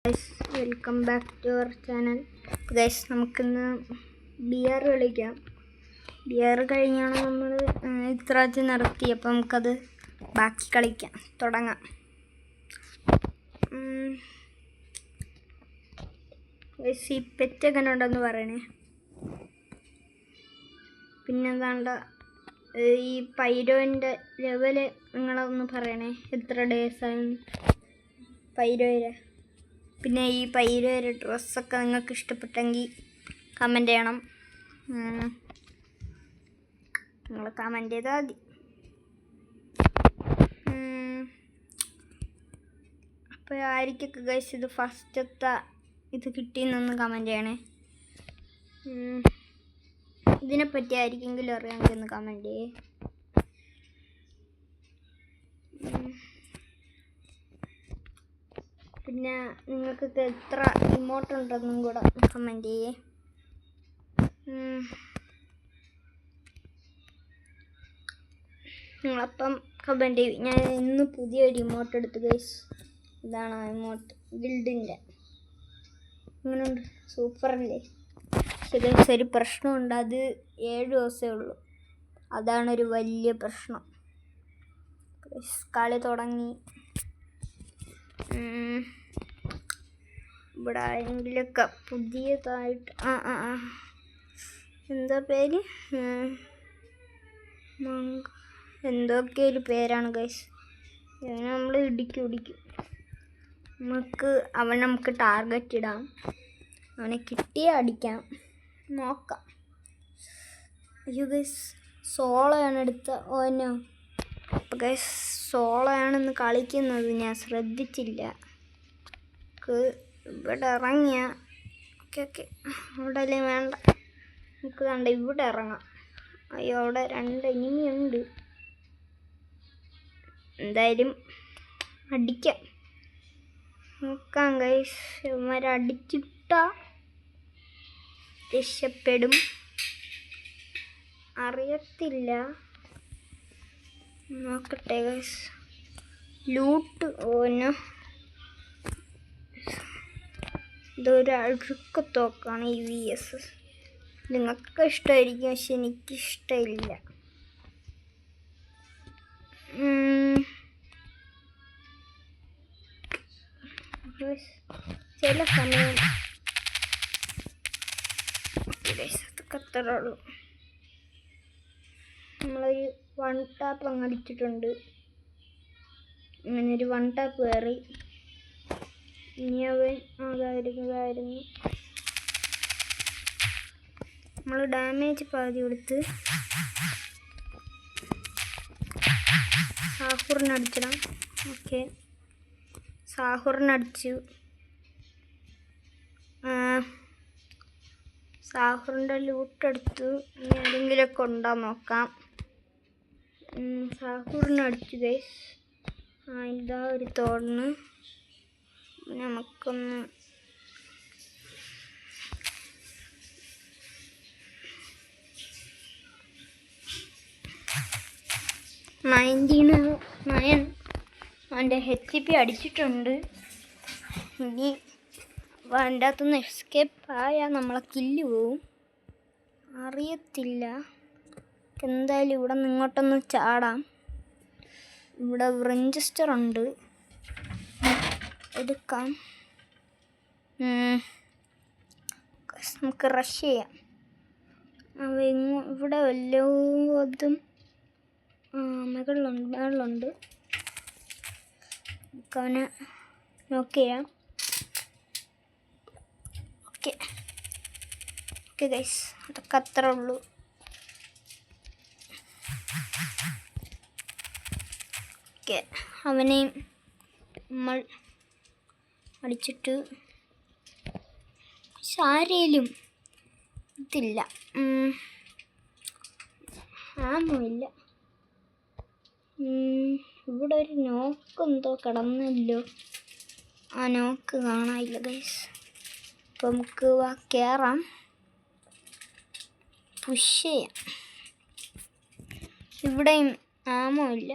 Welcome back to our channel. Guys, നമുക്കിന്ന് ബിയർ കളിക്കാം. ബിയർ കഴിഞ്ഞാണ് നമ്മൾ ഇത്രാഴ്ച നടത്തി, അപ്പം നമുക്കത് ബാക്കി കളിക്കാം. തുടങ്ങാം. ഗൈസ്, ഈ പെറ്റെങ്ങനെ ഉണ്ടെന്ന് പറയണേ. പിന്നെന്താണ്ട ഈ പൈരോൻ്റെ ലെവല് നിങ്ങളൊന്ന് പറയണേ, എത്ര ഡേയ്സായി പൈരോയിലെ. പിന്നെ ഈ പൈരോയുടെ ഡ്രസ്സൊക്കെ നിങ്ങൾക്ക് ഇഷ്ടപ്പെട്ടെങ്കിൽ കമൻറ്റ് ചെയ്യണം. നിങ്ങൾ കമൻറ്റ് ചെയ്താൽ മതി. അപ്പോൾ ആയിരിക്കൊക്കെ ഗൈസ് ഇത് ഫസ്റ്റത്തെ ഇത് കിട്ടിയെന്നൊന്ന് കമൻറ്റ് ചെയ്യണേ. ഇതിനെപ്പറ്റി ആയിരിക്കെങ്കിലും അറിയാമെങ്കിൽ ഒന്ന് കമൻറ്റ് ചെയ്യേ. പിന്നെ നിങ്ങൾക്കൊക്കെ എത്ര ഇമോട്ട് ഉണ്ടെന്നും കൂടെ കമൻറ്റ് ചെയ്യേ. നിങ്ങളപ്പം കമൻറ്റ് ചെയ്യും. ഞാൻ ഇന്ന് പുതിയൊരു ഇമോട്ട് എടുത്തു ഗൈസ്. ഇതാണ് ആ ഇമോട്ട്, ഗിൽഡിൻ്റെ. ഇങ്ങനെയുണ്ട്, സൂപ്പറല്ലേ? പക്ഷേ ഗൈസ് ഒരു പ്രശ്നമുണ്ട്, അത് 7 ദിവസമേ ഉള്ളൂ. അതാണൊരു വലിയ പ്രശ്നം. കളി തുടങ്ങി. ഇവിടെ ആരെങ്കിലൊക്കെ പുതിയതായിട്ട് എന്താ പേര്, എന്തൊക്കെ ഒരു പേരാണ് ഗൈസ്. നമ്മൾ ഇടിക്കും. നമുക്ക് ടാർഗറ്റ് ഇടാം. അവനെ കിട്ടിയാൽ അടിക്കാം, നോക്കാം. അയ്യോ ഗൈസ്, സോളോയാണ് എടുത്ത. ഓനോ അപ്പോൾ ഗൈസ് സോളോയാണെന്ന് കളിക്കുന്നത് ഞാൻ ശ്രദ്ധിച്ചില്ല. ഇവിടെ ഇറങ്ങിയ ഓക്കെ അവിടെ അല്ലേ വേണ്ട. നമുക്ക് കണ്ട ഇവിടെ ഇറങ്ങാം. അയ്യോ, അവിടെ 2 എനിമിയുണ്ട്. എന്തായാലും അടിക്കാം, നോക്കാം ഗൈസ്. ഇവന്മാരെ അടിച്ചിട്ടാ രക്ഷപ്പെടും, അറിയത്തില്ല. നോക്കട്ടെ ഗൈസ്. ലൂട്ട് ഓനോ ഇതൊരു അഴുക്കത്തോക്കാണ് ഈ VS. നിങ്ങൾക്ക് ഇഷ്ടമായിരിക്കും, പക്ഷെ എനിക്കിഷ്ടമില്ല. ചില സമയം അതൊക്കെ അത്രേ ഉള്ളൂ. നമ്മളൊരു 1 ടാപ്പ് അങ്ങ് അടിച്ചിട്ടുണ്ട്. അങ്ങനെ ഒരു 1 ടാപ്പ് കയറി. ഇനി അവൻ അതായിരുന്നു. നമ്മൾ ഡാമേജ് പാതി കൊടുത്ത് സാഹൂറിനടിച്ചിടാം. ഓക്കെ, സാഹൂറിനടിച്ചു. സാഹൂറിൻ്റെ ലൂട്ടെടുത്തു. ഇനി ആരെങ്കിലുമൊക്കെ ഉണ്ടോ നോക്കാം. സാഹൂറിനടിച്ചു ഗൈസ്. ഇതാ ഒരു തോടുന്ന്. നമുക്കൊന്ന് അവൻ്റെ HP അടിച്ചിട്ടുണ്ട്. ഇനി അതിൻ്റെ അകത്തുനിന്ന് എസ്കേപ്പ് ആയാൽ നമ്മളെ കില്ല് പോവും, അറിയത്തില്ല. എന്തായാലും ഇവിടെ നിന്ന് ഇങ്ങോട്ടൊന്ന് ചാടാം. ഇവിടെ വിഞ്ചസ്റ്റർ ഉണ്ട്, എടുക്കാം. നമുക്ക് റഷ് ചെയ്യാം. ഇവിടെ വല്ലതും മുകളിലുണ്ട്. അവനെ നോക്ക് ചെയ്യാം. ഓക്കെ ഗൈസ്, അതൊക്കെ അത്രേ ഉള്ളൂ. ഓക്കെ, അവനെയും നമ്മൾ അടിച്ചിട്ട് ആരേലും ഇതില്ല, ആമോയില്ല. ഇവിടെ ഒരു നോക്ക് എന്തോ കിടന്നല്ലോ. ആ നോക്ക് കാണാനില്ല ഗൈസ്. അപ്പം നമുക്ക് കയറാം, പുഷ് ചെയ്യാം. ഇവിടെയും ആമോ ഇല്ല.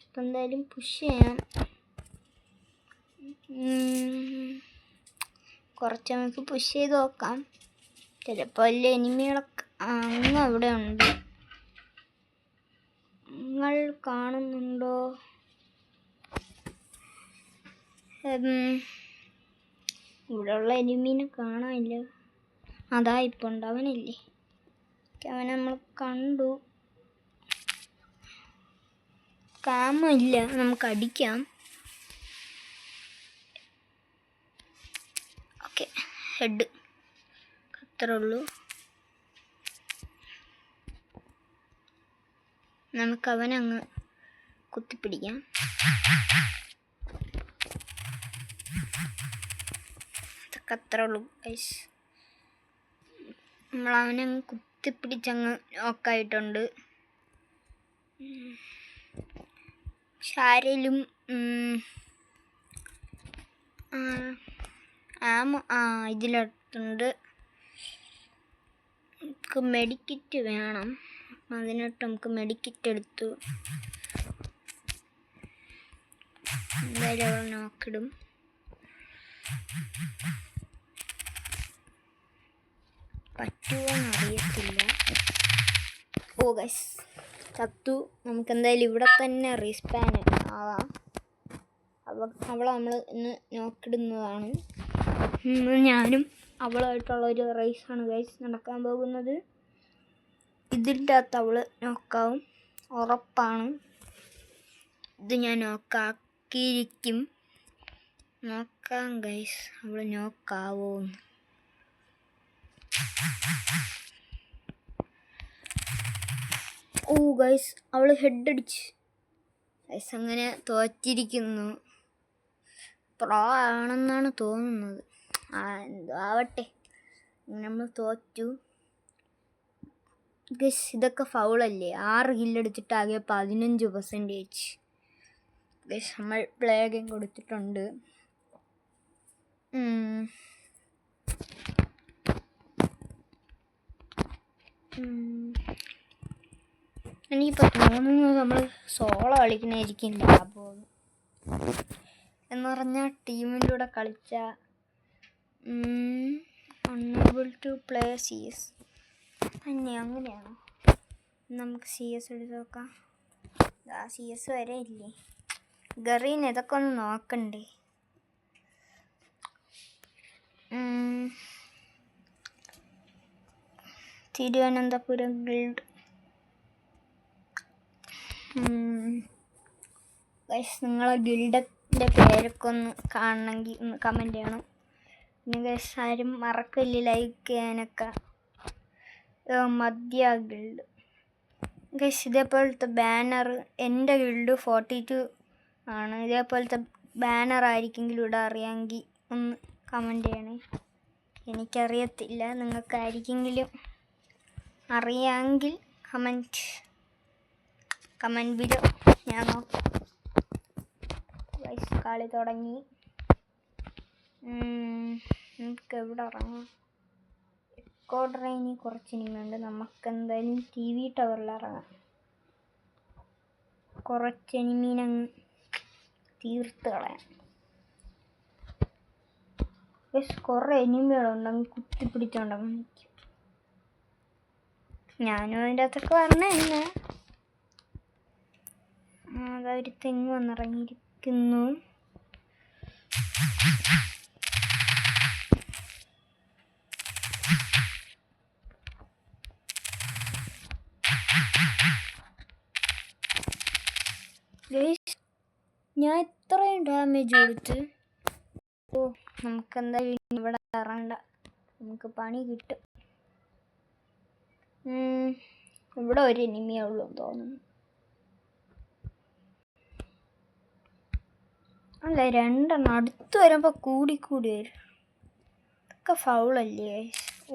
അപ്പം എന്തായാലും പുഷ് ചെയ്യാം. കുറച്ച് നമുക്ക് പുഷ് ചെയ്ത് നോക്കാം. ചിലപ്പോൾ വലിയ എനിമികളൊക്കെ അങ്ങ് അവിടെ ഉണ്ട്. നിങ്ങൾ കാണുന്നുണ്ടോ? ഇവിടെയുള്ള എനിമീനെ കാണാനില്ല. അതാ ഇപ്പം ഉണ്ട്, അവനില്ലേ? അവനെ നമ്മൾ കണ്ടു. കാമില്ല, നമുക്ക് അടിക്കാം. ഓക്കെ, ഹെഡ് അത്രേ ഉള്ളൂ. നമുക്ക് അവനങ്ങ് കുത്തിപ്പിടിക്കാം. അതൊക്കെ അത്രേ ഉള്ളൂ ഗൈസ്. നമ്മളവനങ്ങ് കുത്തിപ്പിടിച്ചങ്ങ് നോക്കായിട്ടുണ്ട്. ആരെങ്കിലും ഇതിലടുത്തുണ്ട്. നമുക്ക് മെഡിക്കിറ്റ് വേണം. അതിനോട്ട് നമുക്ക് മെഡിക്കിറ്റ് എടുത്തു. എന്തായാലും അവൾ നോക്കിടും. പറ്റുമോന്ന് അറിയത്തില്ല. ഓ ഗൈസ്, ചത്തു. നമുക്ക് എന്തായാലും ഇവിടെ തന്നെ റീസ്പാൻ ആവാം. അവളെ നമ്മൾ ഇന്ന് നോക്കിടുന്നതാണ്. ഞാനും അവളായിട്ടുള്ളൊരു റേസാണ് ഗൈസ് നടക്കാൻ പോകുന്നത്. ഇതിൻ്റെ അകത്ത് അവൾ നോക്കാവും, ഉറപ്പാണ്. ഇത് ഞാൻ നോക്കാക്കിയിരിക്കും. നോക്കാം ഗൈസ്, അവൾ നോക്കാവോന്ന്. ഓ ഗൈസ്, അവൾ ഹെഡ് അടിച്ച്. ഗൈസ് അങ്ങനെ തോറ്റിരിക്കുന്നു. പ്രോ ആണെന്നാണ് തോന്നുന്നത്. എന്തോ ആവട്ടെ, നമ്മൾ തോറ്റു ഗൈസ്. ഇതൊക്കെ ഫൗളല്ലേ? 6 കില്ലടിച്ചിട്ട് ആകെ 15%. ഗൈസ് നമ്മൾ പ്ലേ ഗെയിം കൊടുത്തിട്ടുണ്ട്. എനിക്കിപ്പോൾ തോന്നുന്നത് നമ്മൾ സോളോ കളിക്കുന്നതായിരിക്കും ലാഭം എന്ന് പറഞ്ഞാൽ ടീമിൻ്റെ കൂടെ കളിച്ച അൺഎബിൾ ടു പ്ലേ CS തന്നെ. അങ്ങനെയാണോ? നമുക്ക് CS എടുത്ത് നോക്കാം. CS വരെ ഇല്ലേ? ഗറീൻ ഇതൊക്കെ ഒന്ന് നോക്കണ്ടേ? തിരുവനന്തപുരം ഗിൽഡ്. ഗൈസ് നിങ്ങളെ ഗിൽഡിൻ്റെ പേരൊക്കെ ഒന്ന് കാണണമെങ്കിൽ ഒന്ന് കമൻറ്റ് ചെയ്യണം. പിന്നെ ഗൈസ് ആരും മറക്കില്ല ലൈക്ക് ചെയ്യാനൊക്കെ. മധ്യ ഗിൽഡ് ഗൈസ്, ഇതേപോലത്തെ ബാനർ എൻ്റെ ഗിൽഡ് 42 ആണ്. ഇതേപോലത്തെ ബാനർ ആയിരിക്കെങ്കിലും ഇവിടെ അറിയാമെങ്കിൽ ഒന്ന് കമൻറ്റ് ചെയ്യണേ. എനിക്കറിയത്തില്ല, നിങ്ങൾക്കായിരിക്കെങ്കിലും അറിയാമെങ്കിൽ കമൻറ്റ് ബിലോ. ഞാൻ നോക്കാം. ഗൈസ് കളി തുടങ്ങി. നമുക്ക് എവിടെ ഇറങ്ങാം? എക്കോ ഡ്രെയിനിൽ കുറച്ച് ഇനിമുണ്ട്. നമുക്കെന്തായാലും TV ടവറിൽ ഇറങ്ങാം. കുറച്ച് എനിമീനങ്ങ് തീർത്ത് കളയാം. ഗൈസ് കുറേ എനിമികളുണ്ടെങ്കിൽ കുത്തിപ്പിടിച്ചോണ്ടങ്ങ് നിൽക്കും. ഞാനും അതിൻ്റെ അകത്തൊക്കെ വരണേ തന്നെ. അതൊരു തെങ്ങ് വന്നിറങ്ങിയിരിക്കുന്നു. ഞാൻ ഇത്രയും ഡാമേജ് കൊടുത്ത്. ഓ നമുക്കെന്തായാലും ഇവിടെ ഇറങ്ങണ്ട, നമുക്ക് പണി കിട്ടും. ഇവിടെ ഒരു എനിമിയേ ഉള്ളൂ തോന്നുന്നു. അല്ല, 2 അടുത്ത് വരുമ്പോൾ കൂടി വരും. ഇതൊക്കെ ഫൗളല്ലേ?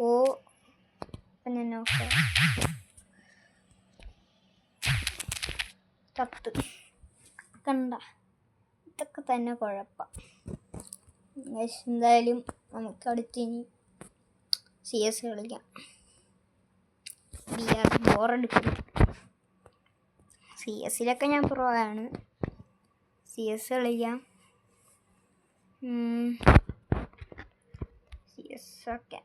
ഓ ഞാൻ നോക്കാം. ചത്ത് കണ്ട, ഇതൊക്കെ തന്നെ കുഴപ്പം. എന്തായാലും നമുക്ക് അടുത്തിനി CS കളിക്കാം. ബോറടിക്കും. CS-ലൊക്കെ ഞാൻ പ്രോ ആണ്. CS കളിക്കാം. Yes okay.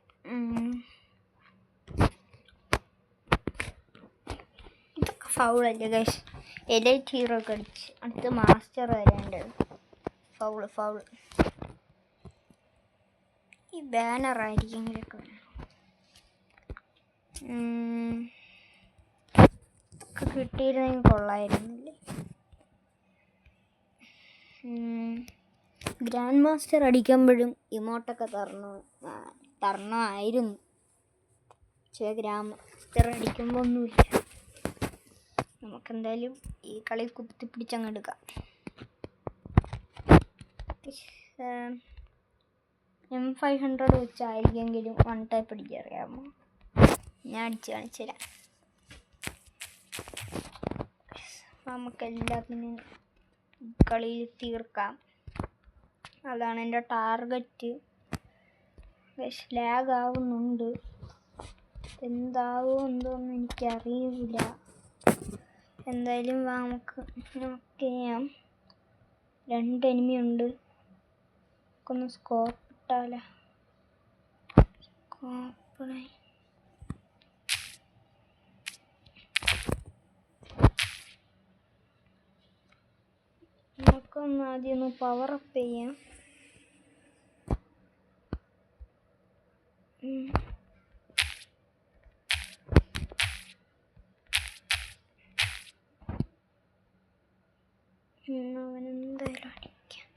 ഇതൊക്കെ ഫൗളല്ലേ ഗൈസ്? എലൈറ്റ് ഹീറോ ഒക്കെ അടിച്ച് അടുത്ത് മാസ്റ്റർ വരേണ്ടത്. ഫൗള് ഈ ബാനർ ആയിരിക്കും കിട്ടിയിരുന്നെങ്കിൽ കൊള്ളായിരുന്നില്ലേ? Grand master അടിക്കുമ്പോഴും ഇമോട്ടൊക്കെ തരണമായിരുന്നു. പക്ഷേ ഗ്രാൻഡ് മാസ്റ്റർ അടിക്കുമ്പോൾ ഒന്നുമില്ല. നമുക്കെന്തായാലും ഈ കളി കുത്തിപ്പിടിച്ചങ്ങ് എടുക്കാം. M500 വെച്ചായിരിക്കെങ്കിലും 1 type അടിക്കറിയാമോ? ഞാൻ അടിച്ച് കാണിച്ചു തരാം. നമുക്കെല്ലാത്തിനും കളിയിൽ തീർക്കാം. അതാണ് എൻ്റെ ടാർഗറ്റ്. ലാഗ് ആവുന്നുണ്ട്, എന്താവും എന്തോന്നും എനിക്കറിയില്ല. എന്തായാലും നമുക്ക് ചെയ്യാം. 2 എനിമി ഉണ്ട്. ഒന്ന് സ്കോപ്പ് ഇട്ടാല നമുക്കൊന്ന് ആദ്യം ഒന്ന് പവർ അപ്പ് ചെയ്യാം. അവനെന്തായാലും അടിക്കാം.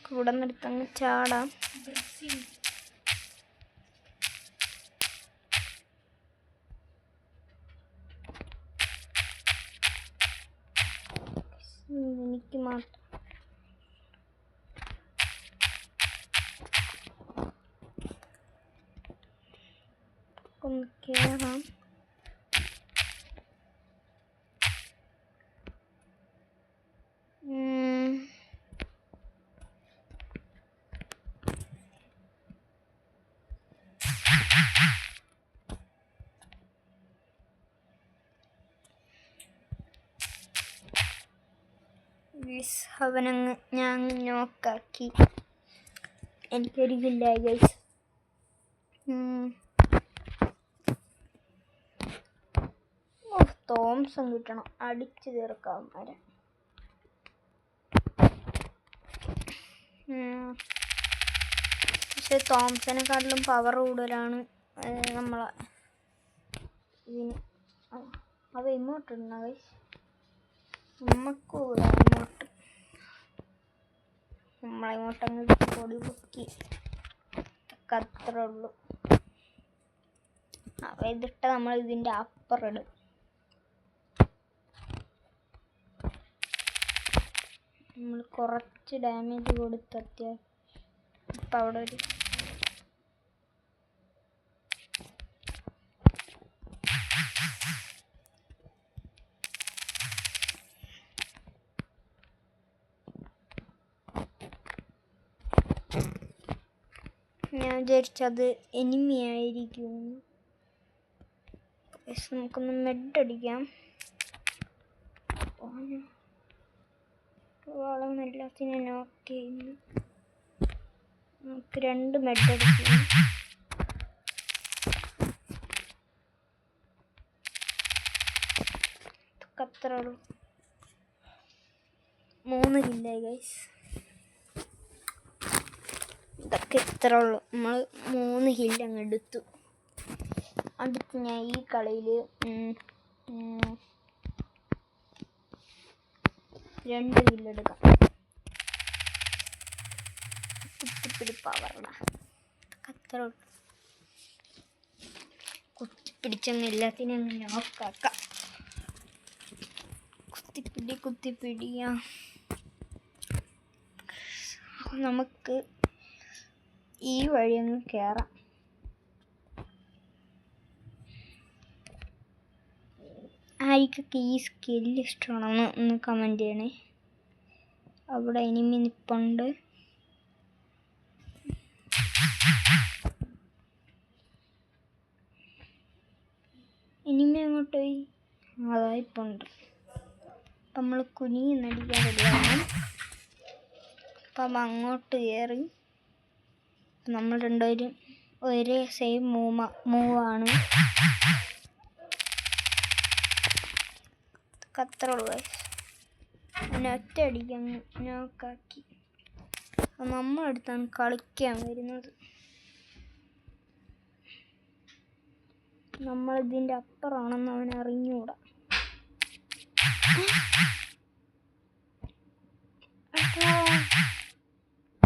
കൂടെ നിർത്തങ്ങ് ചാടാം. എനിക്ക് മാത്രം ഒന്ന് കേറാം. അവനങ്ങ് ഞാൻ നോക്കാക്കി. എനിക്കൊരു കില്ലായി ഗൈസ്. തോംസൺ കിട്ടണം, അടിച്ചു തീർക്കാം വരെ. പക്ഷെ തോംസനെക്കാട്ടിലും പവർ കൂടുതലാണ് നമ്മളെ ഇതിന്. അത് ഇങ്ങോട്ടുണ്ടോ ഗൈസ്? നമുക്ക് ഇങ്ങോട്ട് നമ്മളിങ്ങോട്ടങ്ങ് പൊടി പൊക്കി അത്രേ ഉള്ളൂ. ഇതിട്ട് നമ്മൾ ഇതിൻ്റെ അപ്പറിടും. നമ്മൾ കുറച്ച് ഡാമേജ് കൊടുത്തെത്തിയാൽ ഇപ്പം അവിടെ ഒരു ഞാൻ വിചാരിച്ചത് എനിമി ആയിരിക്കും. നമുക്കൊന്ന് മെഡ് അടിക്കാം. വളർന്ന് എല്ലാത്തിനും നോക്ക് ചെയ്യുന്നു. നമുക്ക് 2 മെഡ് അടിക്കാം. അത്ര 3 കില്ലായി ഗൈസ്. ഇതൊക്കെ ഇത്ര ഉള്ളൂ. നമ്മൾ 3 കില്ല് അങ്ങ് എടുത്തു. അടുത്ത് ഞാൻ ഈ കളിയിൽ 2 കില്ലെടുക്കാം. കുത്തിപ്പിടിപ്പവറ അത്ര ഉള്ളൂ. കുത്തിപ്പിടിച്ചങ്ങ് എല്ലാത്തിനും അങ്ങ് നോക്കാക്കാം. കുത്തിപ്പിടിയാ. നമുക്ക് ഈ വഴി അങ്ങ് കയറാം. ആർക്കൊക്കെ ഈ സ്കില്ല് ഇഷ്ടമാണെന്ന് ഒന്ന് കമൻറ്റ് ചെയ്യണേ. അവിടെ എനിമി നിൽപ്പുണ്ട്. എനിമി അങ്ങോട്ട് പോയി. അതായിപ്പുണ്ട്. അപ്പം നമ്മൾ കുനിന്നടിക്കാൻ റെഡിയാണ്. അപ്പം അങ്ങോട്ട് കയറി നമ്മൾ രണ്ടുപേരും ഒരേ സെയിം മൂവാണ്. അത്രയുള്ളൂ ഗൈസ്. പിന്നെ ഒറ്റ അടിക്കങ്ങ് നോക്കാക്കി. നമ്മളടുത്താണ് കളിക്കാൻ വരുന്നത്. നമ്മളിതിൻ്റെ അപ്പുറമാണെന്ന് അവൻ അറിഞ്ഞുകൂടാ.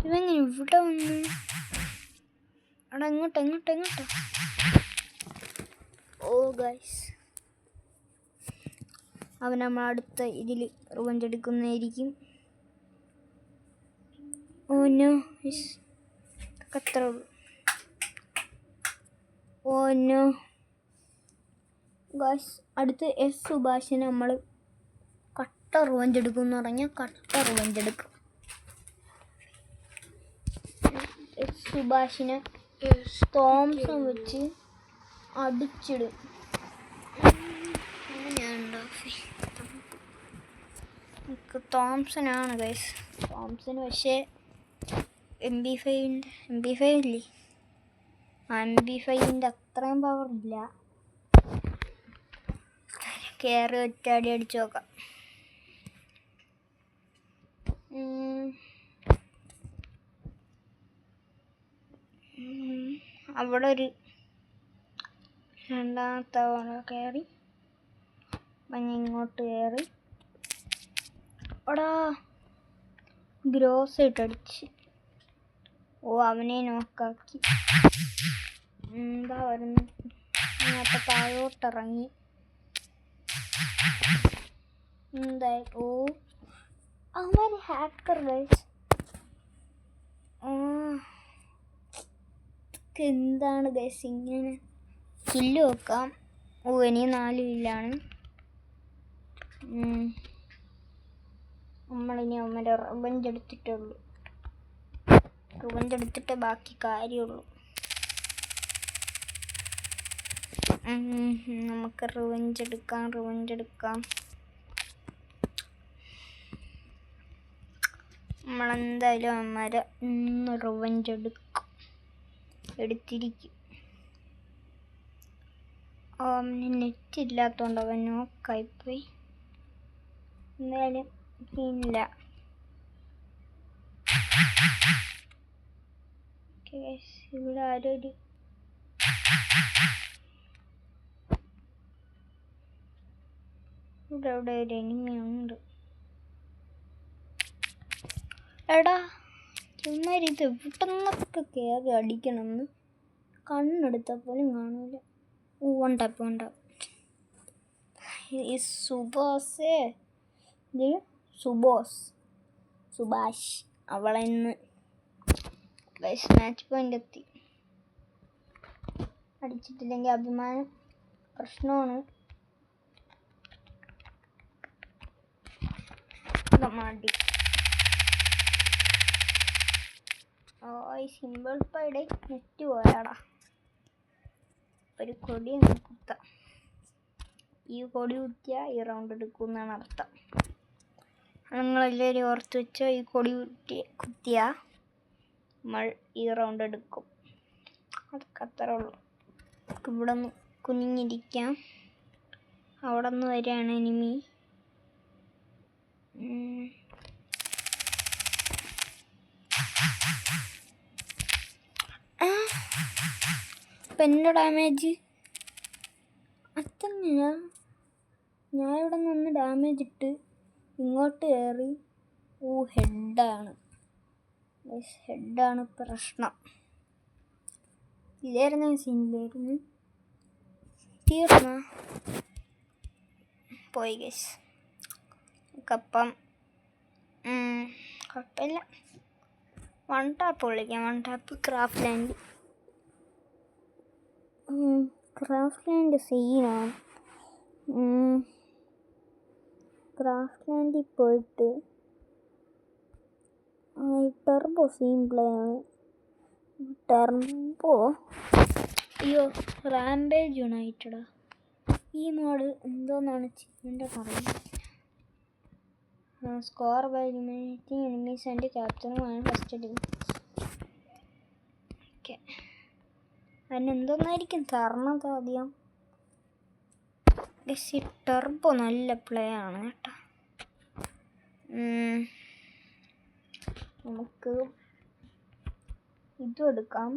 ഇവങ്ങനെ ഇവിടെ വന്ന് അവിടെ എങ്ങോട്ടോ. ഓ ഗൈസ്, അവൻ നമ്മളടുത്ത ഇതിൽ റിവഞ്ച് എടുക്കുന്നതായിരിക്കും. ഓ നോ ഗൈസ്, അത്രേ ഉള്ളൂ. ഓ നോ ഗൈസ്, അടുത്ത് എസ് സുഭാഷിനെ നമ്മൾ കട്ട റിവഞ്ച് എടുക്കും എന്ന് പറഞ്ഞാൽ കട്ട റിവഞ്ച് എടുക്കും. എസ് സുഭാഷിനെ തോംസൺ വെച്ച് അടിച്ചിടും. എനിക്ക് തോംസനാണ് ഗൈസ്. തോംസൺ പക്ഷേ MP5 ഇല്ലേ, MP5ൻ്റെ അത്രയും പവർ ഇല്ല. കയറി ഒറ്റയടി അടിച്ചു നോക്കാം. അവിടെ ഒരു രണ്ടാമത്തെ തവണ കയറി ഇങ്ങോട്ട് കയറി അവിടെ ഗ്രോസ് ഇട്ടടിച്ച്. ഓ, അവനെ നോക്കാക്കി. എന്താ വരുന്നു, ഇങ്ങോട്ട് താഴോട്ടിറങ്ങി. എന്തായി? ഓ, അവൻ ഹാക്കർ ഗൈസ്. എന്താണ് ഗൈസ് ഇങ്ങനെ? കില്ല് വെക്കാം. ഓ, ഇനി 4 കില്ലാണ്. നമ്മളിനി അവൻ്റെ റിവഞ്ച് എടുത്തിട്ടുള്ളൂ. റിവഞ്ച് എടുത്തിട്ടേ ബാക്കി കാര്യമുള്ളൂ. നമുക്ക് റിവഞ്ച് എടുക്കാം. നമ്മളെന്തായാലും അമ്മരെ റിവഞ്ച് എടുത്തിരിക്കും. അവന് നെറ്റ് ഇല്ലാത്തതുകൊണ്ട് അവൻ നോക്കായിപ്പോയി. എന്തായാലും ഇല്ല. ഇവിടെ ആരൊരു ഇവിടെ ഒരു എനിമി ഉണ്ട്. എടാ, ചുമ്മാരിത് ഇവിടെ നിന്നൊക്കെ കയറി അടിക്കണമെന്ന് കണ്ണെടുത്താൽ പോലും കാണൂല. ഉണ്ടാവും. ഈ സുഭാഷ് അവളെന്ന് മാച്ച് പോയിന്റ് എത്തി. അടിച്ചിട്ടില്ലെങ്കിൽ അഭിമാനം പ്രശ്നമാണ്. അടി സിമ്പിൾ പൈടെ നെറ്റ് പോയാടാ. ഒരു കൊടി കുത്താം. ഈ കൊടി കുത്തിയാൽ ഈ റൗണ്ട് എടുക്കും എന്നാണ് അർത്ഥം. നിങ്ങളെല്ലാവരും ഓർത്ത് വെച്ചോ, ഈ കൊടി കുത്തിയാൽ നമ്മൾ ഈ റൗണ്ട് എടുക്കും. അതൊക്കെ അത്രേ ഉള്ളൂ. ഇവിടെ നിന്ന് കുനിഞ്ഞിരിക്കാം. അവിടെ നിന്ന് വരികയാണ് എനിമി. ഇപ്പം എൻ്റെ ഡാമേജ് അത്തന്നെയാ. ഞാൻ ഇവിടെ നിന്ന് ഡാമേജ് ഇട്ട് ഇങ്ങോട്ട് കയറി. ഹെഡാണ് പ്രശ്നം. ഇതായിരുന്നു സീനിലായിരുന്നു. തീർന്ന പോയി ഗൈസ്. കപ്പം കുഴപ്പമില്ല. 1 ടാപ്പ് വിളിക്കാം. 1 ടാപ്പ് ക്രാഫ്റ്റ് ലാൻഡ് സീനാണ്. ക്രാഫ്റ്റ് ലാൻഡിൽ പോയിട്ട് ടെർബോ സീൻ പ്ലേ ആണ്. ടെർബോ റാമ്പേജ് യുണൈറ്റഡാ. ഈ മോഡ് എന്തോന്നാണ് ചെയ്യേണ്ടത് പറയുന്നത്. Score by eliminating enemies and capturing first അതിനെന്തോന്നായിരിക്കും തരണത് ആദ്യം. ഗസ് ടെർബോ നല്ല പ്ലേ ആണ് കേട്ടോ. നമുക്ക് ഇതും എടുക്കാം.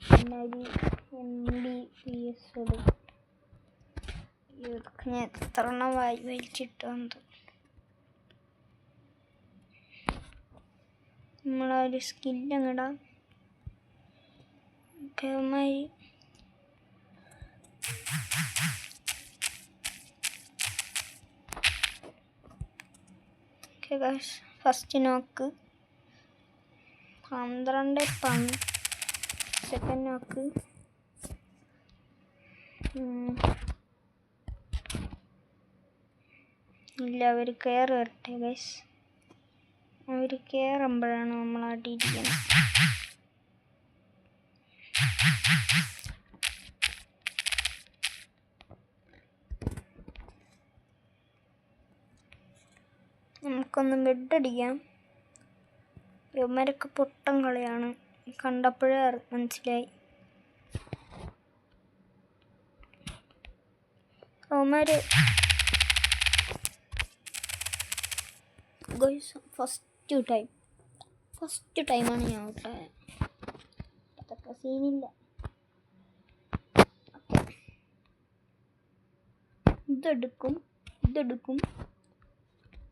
പിന്നെ ഒരു MBPS എടുക്കാം. ഇതൊക്കെ ഞാൻ എത്ര എണ്ണം വലിച്ചിട്ടുണ്ട്. നമ്മളൊരു സ്കില്ലങ്ങിടാം. ഫസ്റ്റ് നോക്ക് 12 സെക്കൻഡ് നോക്ക് ഇല്ല. അവർ കയറി വരട്ടെ ഗൈസ്. അവർ കയറുമ്പോഴാണ് നമ്മൾ അടിയിരിക്കുന്നത്. നമുക്കൊന്ന് ബെഡ് അടിക്കാം. ഇവന്മാരൊക്കെ പൊട്ടം കളിയാണ്, കണ്ടപ്പോഴേ മനസ്സിലായി. അവന്മാര് ഫസ്റ്റ് ടൈമാണ് ഞാൻ ഔട്ടായത്. അതൊക്കെ സീനില്ല. ഇതെടുക്കും.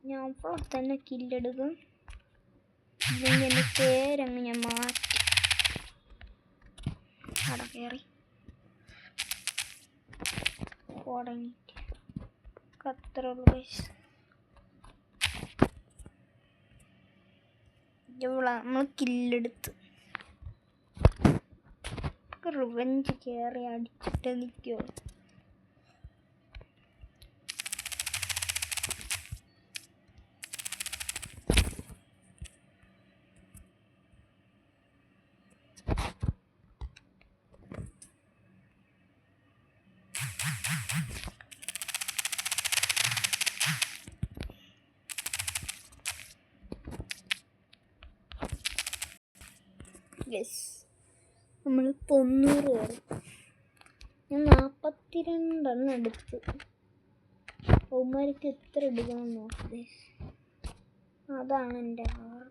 ഞാൻ അപ്പോൾ തന്നെ കില്ലെടുക്കും. ഇല്ലെങ്കിൽ എൻ്റെ പേരങ്ങ് ഞാൻ മാറ്റി അവിടെ കയറി ഓടങ്ങിട്ട് അത്രയുള്ളൂ ഗൈസ്. നമ്മൾ കില്ലെടുത്ത് റിവെഞ്ച് കയറി അടിച്ചിട്ട് നിൽക്കുമോ. യെസ്, നമ്മൾ 90 കയറി. ഞാൻ 42 എടുത്ത്. അവന്മാർക്ക് എത്ര എടുക്കണം നോക്കേ. അതാണ് എൻ്റെ ആറ്.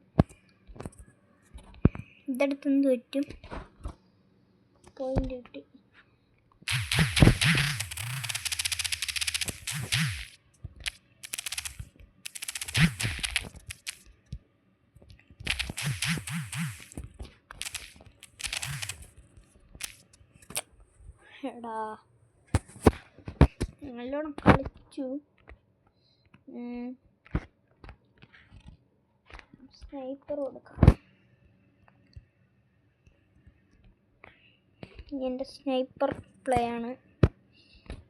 ഇതെടുത്തെന്ത് പറ്റും? പോയിന്റ് കിട്ടി. എടാ നല്ലോണം കളിച്ചു. സ്നൈപ്പർ കൊടുക്കാം. എൻ്റെ സ്നൈപ്പർ പ്ലേ ആണ്.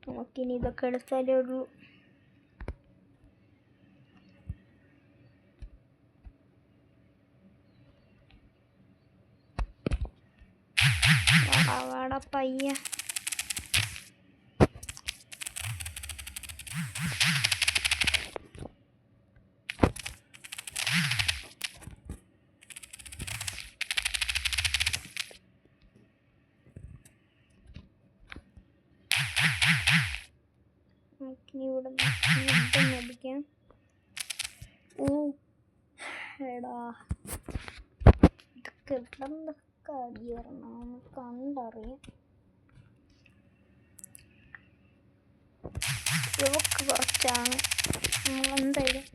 നമുക്കിനി ഇതൊക്കെ എടുത്താലേ ഉള്ളൂ. വാടാ പയ്യ. ഇവിടെ അടിക്കാം. എടാ ഇതൊക്കെ എന്തൊക്കെ അടിയറണം കണ്ടറിയാം. ഇവക്ക് കുറച്ചാണ്. എന്തായാലും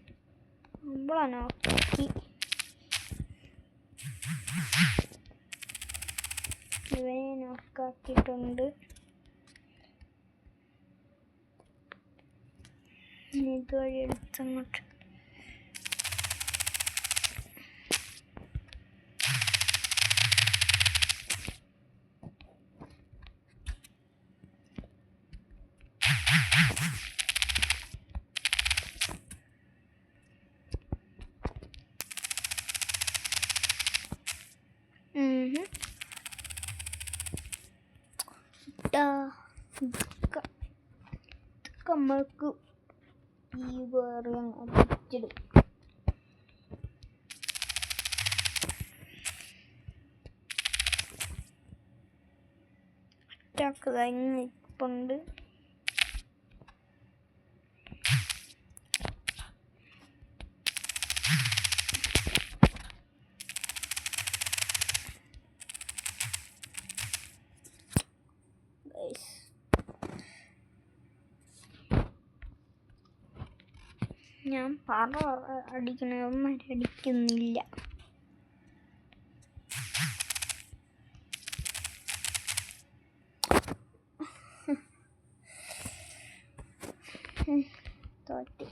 നമ്മളാക്കി ഇവനെ നോക്കാക്കിയിട്ടുണ്ട്. ഇതുവഴി എടുത്തങ്ങോട്ട് നമ്മൾക്ക് ഈ വേറെ അടിച്ചിടും. ഇപ്പുണ്ട്. ഞാൻ അടിക്കുന്നില്ല. തോറ്റ്.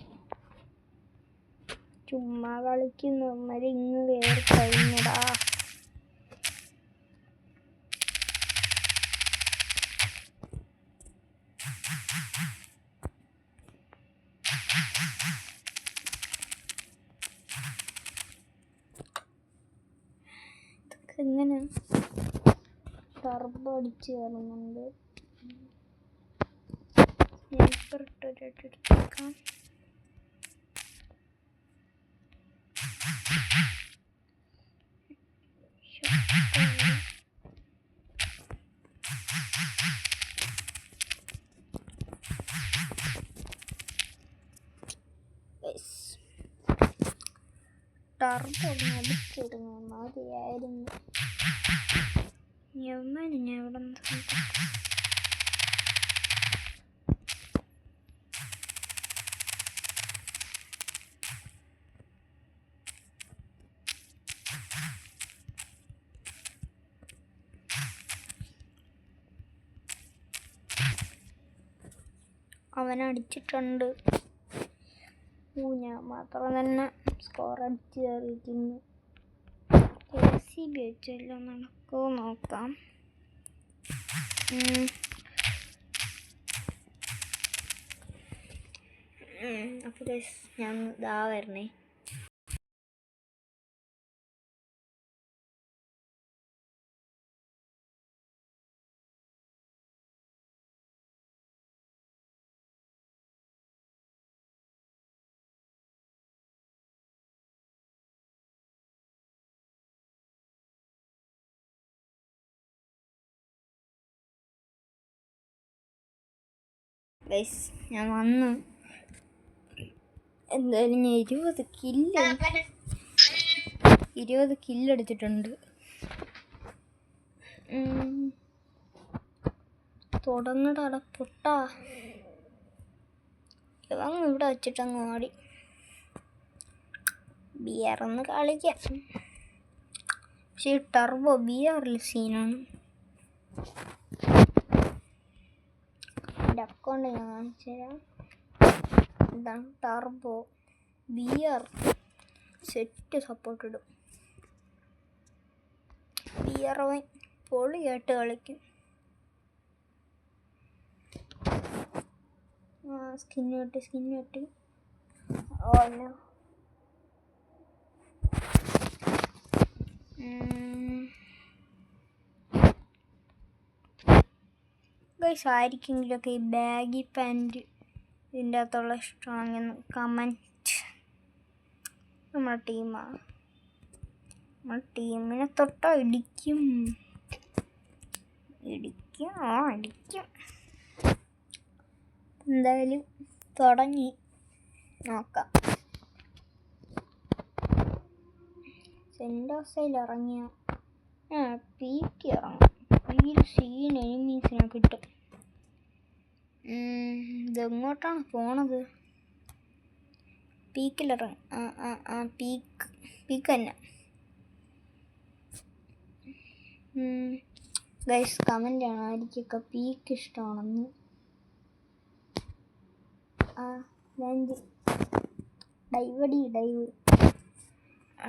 ചുമ്മാ കളിക്കുന്നവന്മാര് ഇങ്ങ് കയറി കഴിഞ്ഞടാ. ഇങ്ങനെ ടർബോ അടിച്ച് കയറുന്നുണ്ട്. എടുത്തേക്കാം. ടർബോ അടിച്ചിടുന്നു മതിയായിരുന്നു. യവന്മാര് ഞാൻ ഇവിടെ അവനടിച്ചിട്ടുണ്ട്. ഞാൻ മാത്രം തന്നെ സ്കോർ അടിച്ച് കയറിയിട്ടുണ്ട്. KCB വെച്ചല്ലോ നടക്കുമോ നോക്കാം. അപ്പോൾ ഞാൻ ഇതാ വരണേ. ഞാൻ വന്നു. എന്തായാലും ഞാൻ 20 കില്ലെടുത്തിട്ടുണ്ട്. തുടങ്ങടാ പൊട്ടാ. ഇവങ്ങ് ഇവിടെ വെച്ചിട്ടങ്ങ് ഓടി. ബിയറൊന്ന് കളിക്കാം. പക്ഷേ ഈ ടർബോ ബിയറിൽ സീനാണ്. എൻ്റെ അക്കൗണ്ട് ഞാൻ കാണിച്ചു തരാം. ഇതാണ് ടർബോ ബിയർ. സെറ്റ് സപ്പോർട്ട് ഇടും. ബിയർ പൊളിയായിട്ട് കളിക്കും. സ്കിൻ കിട്ടി. ഓല്ലോ ഗൈസ്, ആയിരിക്കെങ്കിലൊക്കെ ഈ ബാഗി പാൻറ്റ് ഇതിൻ്റെ അകത്തുള്ള ഇഷ്ടമാണെങ്കിൽ കമൻറ്റ്. നമ്മുടെ ടീമിനെ തൊട്ടാ ഇടിക്കും. എന്തായാലും തുടങ്ങി നോക്കാം. സെൻഡോസയിൽ ഇറങ്ങിയ പീക്ക് ഇറങ്ങും. പീൽ സീൻ എനിമീസിനെ കിട്ടും. ഇതെങ്ങോട്ടാണ് പോണത്? പീക്കിലിറങ്ങും. പീക്ക് തന്നെ. ഗൈസ് കമൻ്റ് ആണ് ആയിരിക്കൊക്കെ പീക്ക് ഇഷ്ടമാണെന്ന്. ഡൈവ്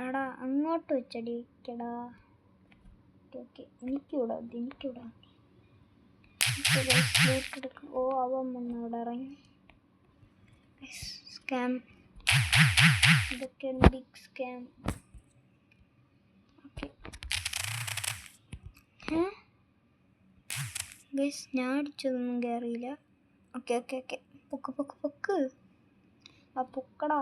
എടാ അങ്ങോട്ട് വെച്ചടിക്കടാ. ഓക്കെ എനിക്കിവിടെ. ഓ അവൻ വന്നവിടെ ഇറങ്ങി. സ്കാം. ഇതൊക്കെയാണ് ബിഗ് സ്കാം. ഓക്കെ ഗൈസ്, ഞാൻ അടിച്ചതൊന്നും കയറിയില്ല. ഓക്കെ പൊക്ക്. ആ പൊക്കടാ.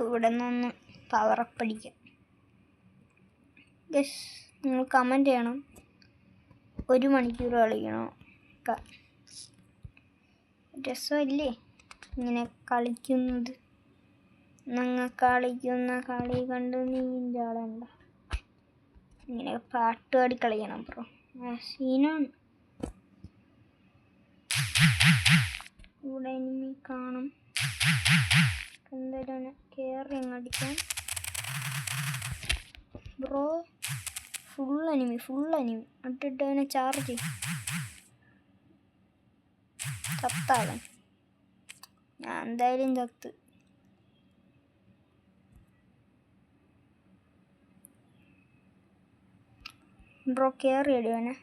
ഇവിടെ നിന്നൊന്ന് പവറപ്പ് അടിക്കാം. ഗസ് നിങ്ങൾ കമൻറ്റ് ചെയ്യണം 1 മണിക്കൂർ കളിക്കണോ ഒക്കെ. രസമല്ലേ ഇങ്ങനെ കളിക്കുന്നത്? ഞങ്ങൾ കളിക്കുന്ന കളി കണ്ട് നീൻ്റെ ആളുണ്ട. ഇങ്ങനെ പാട്ട് പാടി കളിക്കണം ബ്രോ, സീനാണ്. ഇവിടെ എനിമി കാണും. എന്തായാലും കയറി അങ്ങ് അടിക്കാൻ ബ്രോ. ഫുൾ എനിമി ഇട്ടിട്ട് അവനെ ചാർജ് ചത്താവൻ. ഞാൻ എന്തായാലും ചത്ത്. ബ്രോ കയറി അടിവനെ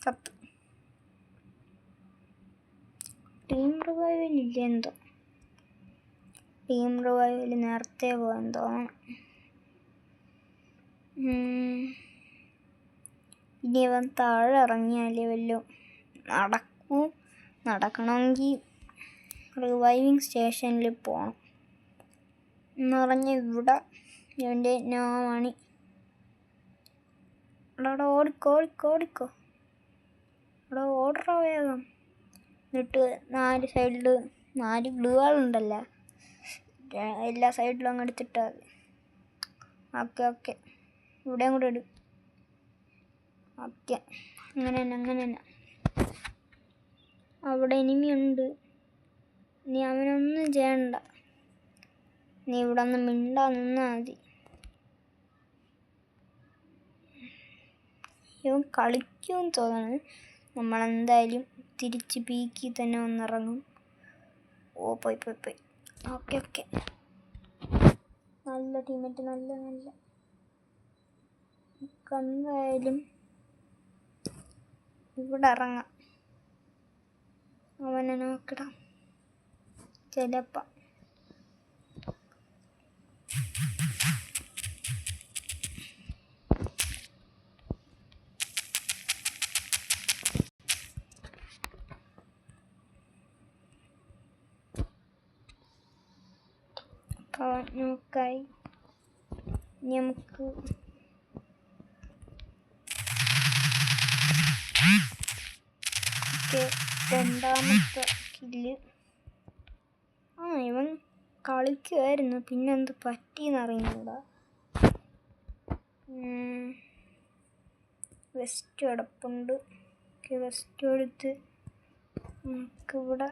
ചത്ത്. ടീം റിവൈവലില്ല എന്തോ. ടീം റിവൈവൽ നേരത്തെ പോയെന്തോ. ഇനി അവൻ താഴെ ഇറങ്ങിയാലേ വല്ലോ നടക്കണമെങ്കിൽ റിവൈവിങ് സ്റ്റേഷനിൽ പോകണം എന്ന് പറഞ്ഞ് ഇവിടെ ഇവൻ്റെ നോമണി. അവിടെ ഓടിക്കോ അവിടെ ഓർഡർ വേഗം. എന്നിട്ട് 4 സൈഡിൽ 4 ബ്ലൂ ആളുണ്ടല്ലോ, എല്ലാ സൈഡിലും അങ്ങ് എടുത്തിട്ടാൽ മതി. ഓക്കെ ഇവിടെയും കൂടെ ഇടും. ഓക്കെ അങ്ങനെ തന്നെ. അവിടെ എനിമിയുണ്ട്. നീ അവനൊന്നും ചെയ്യണ്ട, നീ ഇവിടെ ഒന്ന് മിണ്ടാ നിന്നാൽ മതി. ഇവൻ കളിക്കുമെന്ന് തോന്നുന്നു. നമ്മളെന്തായാലും തിരിച്ച് പീക്കി തന്നെ വന്നിറങ്ങും. ഓ പോയി. ഓക്കെ നല്ല ടീമേറ്റ്, നല്ല എന്തായാലും ഇവിടെ ഇറങ്ങാം. അവനെ നോക്കിടാം ചിലപ്പം. നോക്കായി നമുക്ക് രണ്ടാമത്തെ കില്ല്. ഇവൻ കളിക്കുമായിരുന്നു, പിന്നെ എന്ത് പറ്റിയെന്നറിയുന്നില്ല. വെസ്റ്റ് കിടപ്പുണ്ട്. വെസ്റ്റ് എടുത്ത് നമുക്കിവിടെ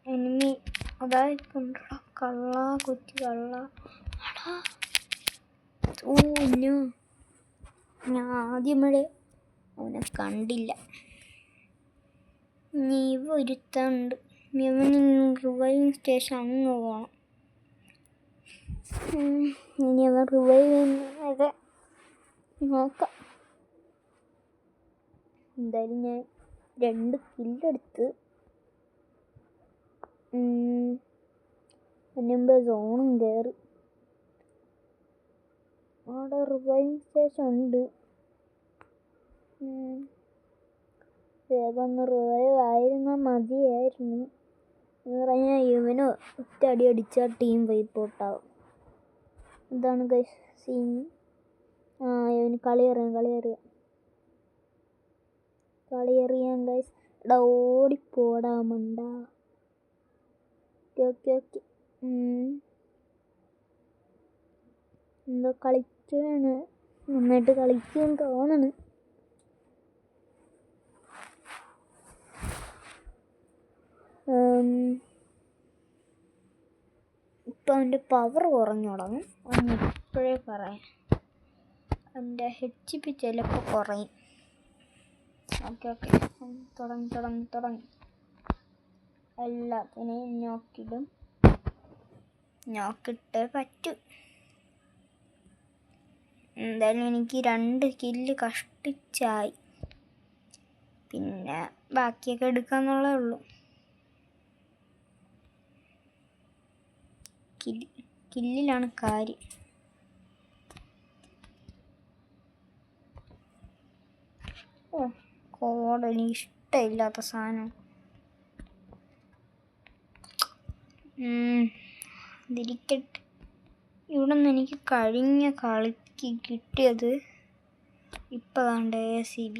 എനിമി അതായിപ്പോണ്ടടാ. കൊച്ചു കള്ള. ഓ ഞാൻ ആദ്യമേ അവനെ കണ്ടില്ല. നീ ഒരുത്തുണ്ട്. ഇവന് റിവൈവിങ് സ്റ്റേഷൻ അങ്ങ് പോകണം. ഇനി അവൻ റിവൈവ് ചെയ്യുന്നതൊക്കെ നോക്കാം. എന്തായാലും ഞാൻ 2 കില്ലെടുത്ത് മുമ്പേ സോണും കയറി. അവിടെ റിവൈവിങ് സ്റ്റേഷൻ ഉണ്ട്. വേഗം ഒന്ന് റിവൈവ് ആയിരുന്നാൽ മതിയായിരുന്നു. എന്ന് പറഞ്ഞാൽ ഇവന് ഒറ്റ അടി അടിച്ചാൽ ടീം വൈപ്പോട്ടാവും. ഇതാണ് ഗൈസ് സീൻ. ഇവന് കളി അറിയാം ഗൈസ്. എടാ ഓടിപ്പോടാമണ്ട. ഓക്കെ എന്തോ കളിക്കുകയാണ്, നന്നായിട്ട് കളിക്കുമെന്ന് തോന്നണ്. ഇപ്പം അവൻ്റെ പവർ കുറഞ്ഞു തുടങ്ങും. ഒന്ന് ഇപ്പോഴേ പറയാം, അവൻ്റെ HP ചിലപ്പോൾ കുറയും. ഓക്കെ തുടങ്ങി. എല്ലാത്തിനെയും നോക്കിട്ടേ പറ്റൂ. എന്തായാലും എനിക്ക് 2 കില്ല് കഷ്ടിച്ചായി. പിന്നെ ബാക്കിയൊക്കെ എടുക്കാന്നുള്ളതേ ഉള്ളൂ. കില്ലിലാണ് കാര്യം. ഓ കോഡ് എനിക്ക് ഇഷ്ടമില്ലാത്ത സാധനം. ഇതിരിക്കട്ടെ. ഇവിടെ നിന്ന് എനിക്ക് കഴിഞ്ഞ കളിക്ക് കിട്ടിയത് ഇപ്പോഴാണ്ട് ACB.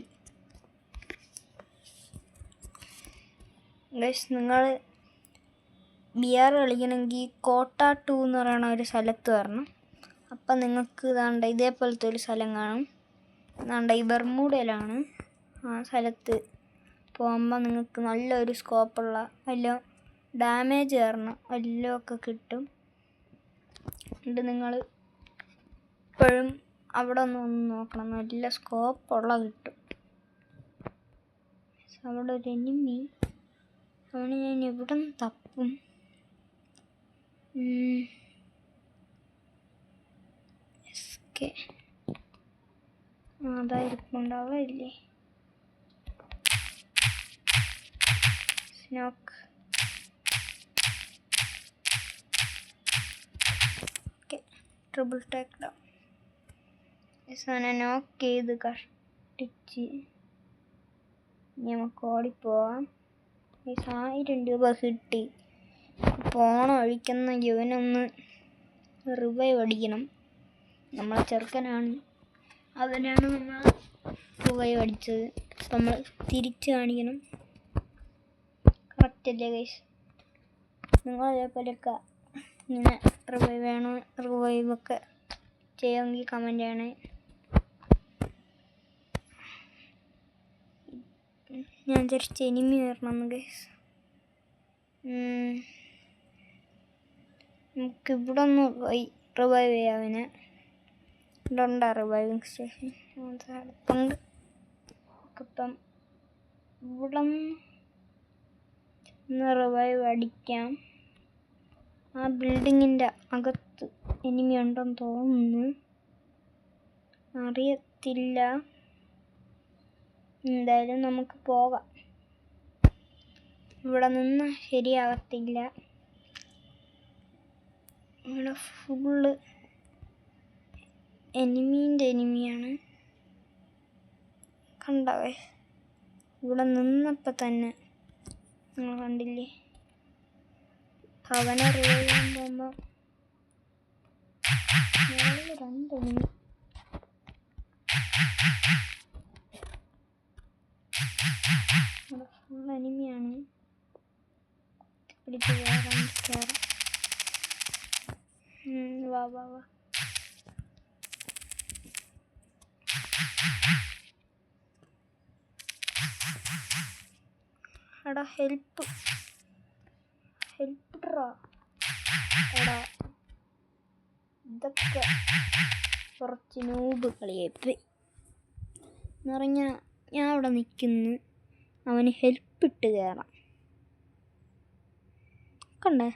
ഗൈസ്, നിങ്ങൾ BR കളിക്കണമെങ്കിൽ കോട്ട 2 എന്ന് പറയുന്ന ഒരു സ്ഥലത്ത് വരണം. അപ്പം നിങ്ങൾക്ക് ഇതാണ്ട് ഇതേപോലത്തെ ഒരു സ്ഥലം കാണും. ഇതാണ്ട് ഈ ബർമൂഡയിലാണ്. ആ സ്ഥലത്ത് പോകുമ്പോൾ നിങ്ങൾക്ക് നല്ലൊരു സ്കോപ്പുള്ള എല്ലാം ഡാമേജ് കാരണം എല്ലാം ഒക്കെ കിട്ടും. എന്നിട്ട് നിങ്ങൾ ഇപ്പോഴും അവിടെ ഒന്ന് നോക്കണം, നല്ല സ്കോപ്പുള്ള കിട്ടും. അവിടെ ഒരു എനിമി, അവന് ഞാൻ ഇവിടെ നിന്ന് തപ്പും. അതായിരിക്കുണ്ടാവില്ലേ സ്നോക്ക്. Triple take down. അവനെ നോക്ക് ചെയ്ത് കഷ്ടിച്ച് നമുക്ക് ഓടിപ്പോവാം. 1000 രൂപ കിട്ടി. പോണ ഒഴിക്കുന്ന ഇവനൊന്ന് റിവൈവ് അടിക്കണം. നമ്മളെ ചെറുക്കനാണ്, അവനാണ് നമ്മൾ റിവൈവ് അടിച്ചത്. നമ്മൾ തിരിച്ച് കാണിക്കണം. കറക്റ്റല്ലേ ഗൈസ്? നിങ്ങൾ അതേപോലെയൊക്കെ ഇങ്ങനെ റിവൈവ് വേണോ, റിവൈവൊക്കെ ചെയ്യുമെങ്കിൽ കമൻറ്റ് ചെയ്യണേ. ഞാൻ വിചാരിച്ച എനിമി വരണമെന്ന് ഗൈസ്. നമുക്കിവിടെ ഒന്ന് റിവൈവ് ചെയ്യാം. അവനെ ഇവിടെ ഉണ്ടാ റിവൈവിങ് സ്റ്റേഷൻ അടുത്തുണ്ട്. ഇപ്പം ഇവിടെ ഒന്ന് റിവൈവ് അടിക്കാം. ആ ബിൽഡിങ്ങിൻ്റെ അകത്ത് എനിമി ഉണ്ടെന്ന് തോന്നുന്നു, അറിയത്തില്ല. എന്തായാലും നമുക്ക് പോകാം. ഇവിടെ നിന്ന് ശരിയാകത്തില്ല. ഇവിടെ ഫുള്ള് എനിമിയാണ്. കണ്ടവേ ഇവിടെ നിന്നപ്പോൾ തന്നെ നിങ്ങൾ കണ്ടില്ലേ? അവനെ റിവൈവ് ചെയ്യാൻ പോകുമ്പോൾ 2 എനിമി. ഇവിടെ ഫുൾ എനിമിയാണ്. പിടിച്ച് കയറാം. വാ വാ വാ. എടാ ഹെൽപ്പ് ട്രാ. എടാ ഇതൊക്കെ കുറച്ച് നൂബ് കളിയായിപ്പോയി എന്ന് പറഞ്ഞാൽ ഞാൻ അവിടെ നിൽക്കുന്നു, അവന് ഹെൽപ്പ് ഇട്ട് കയറാം. കണ്ടേ?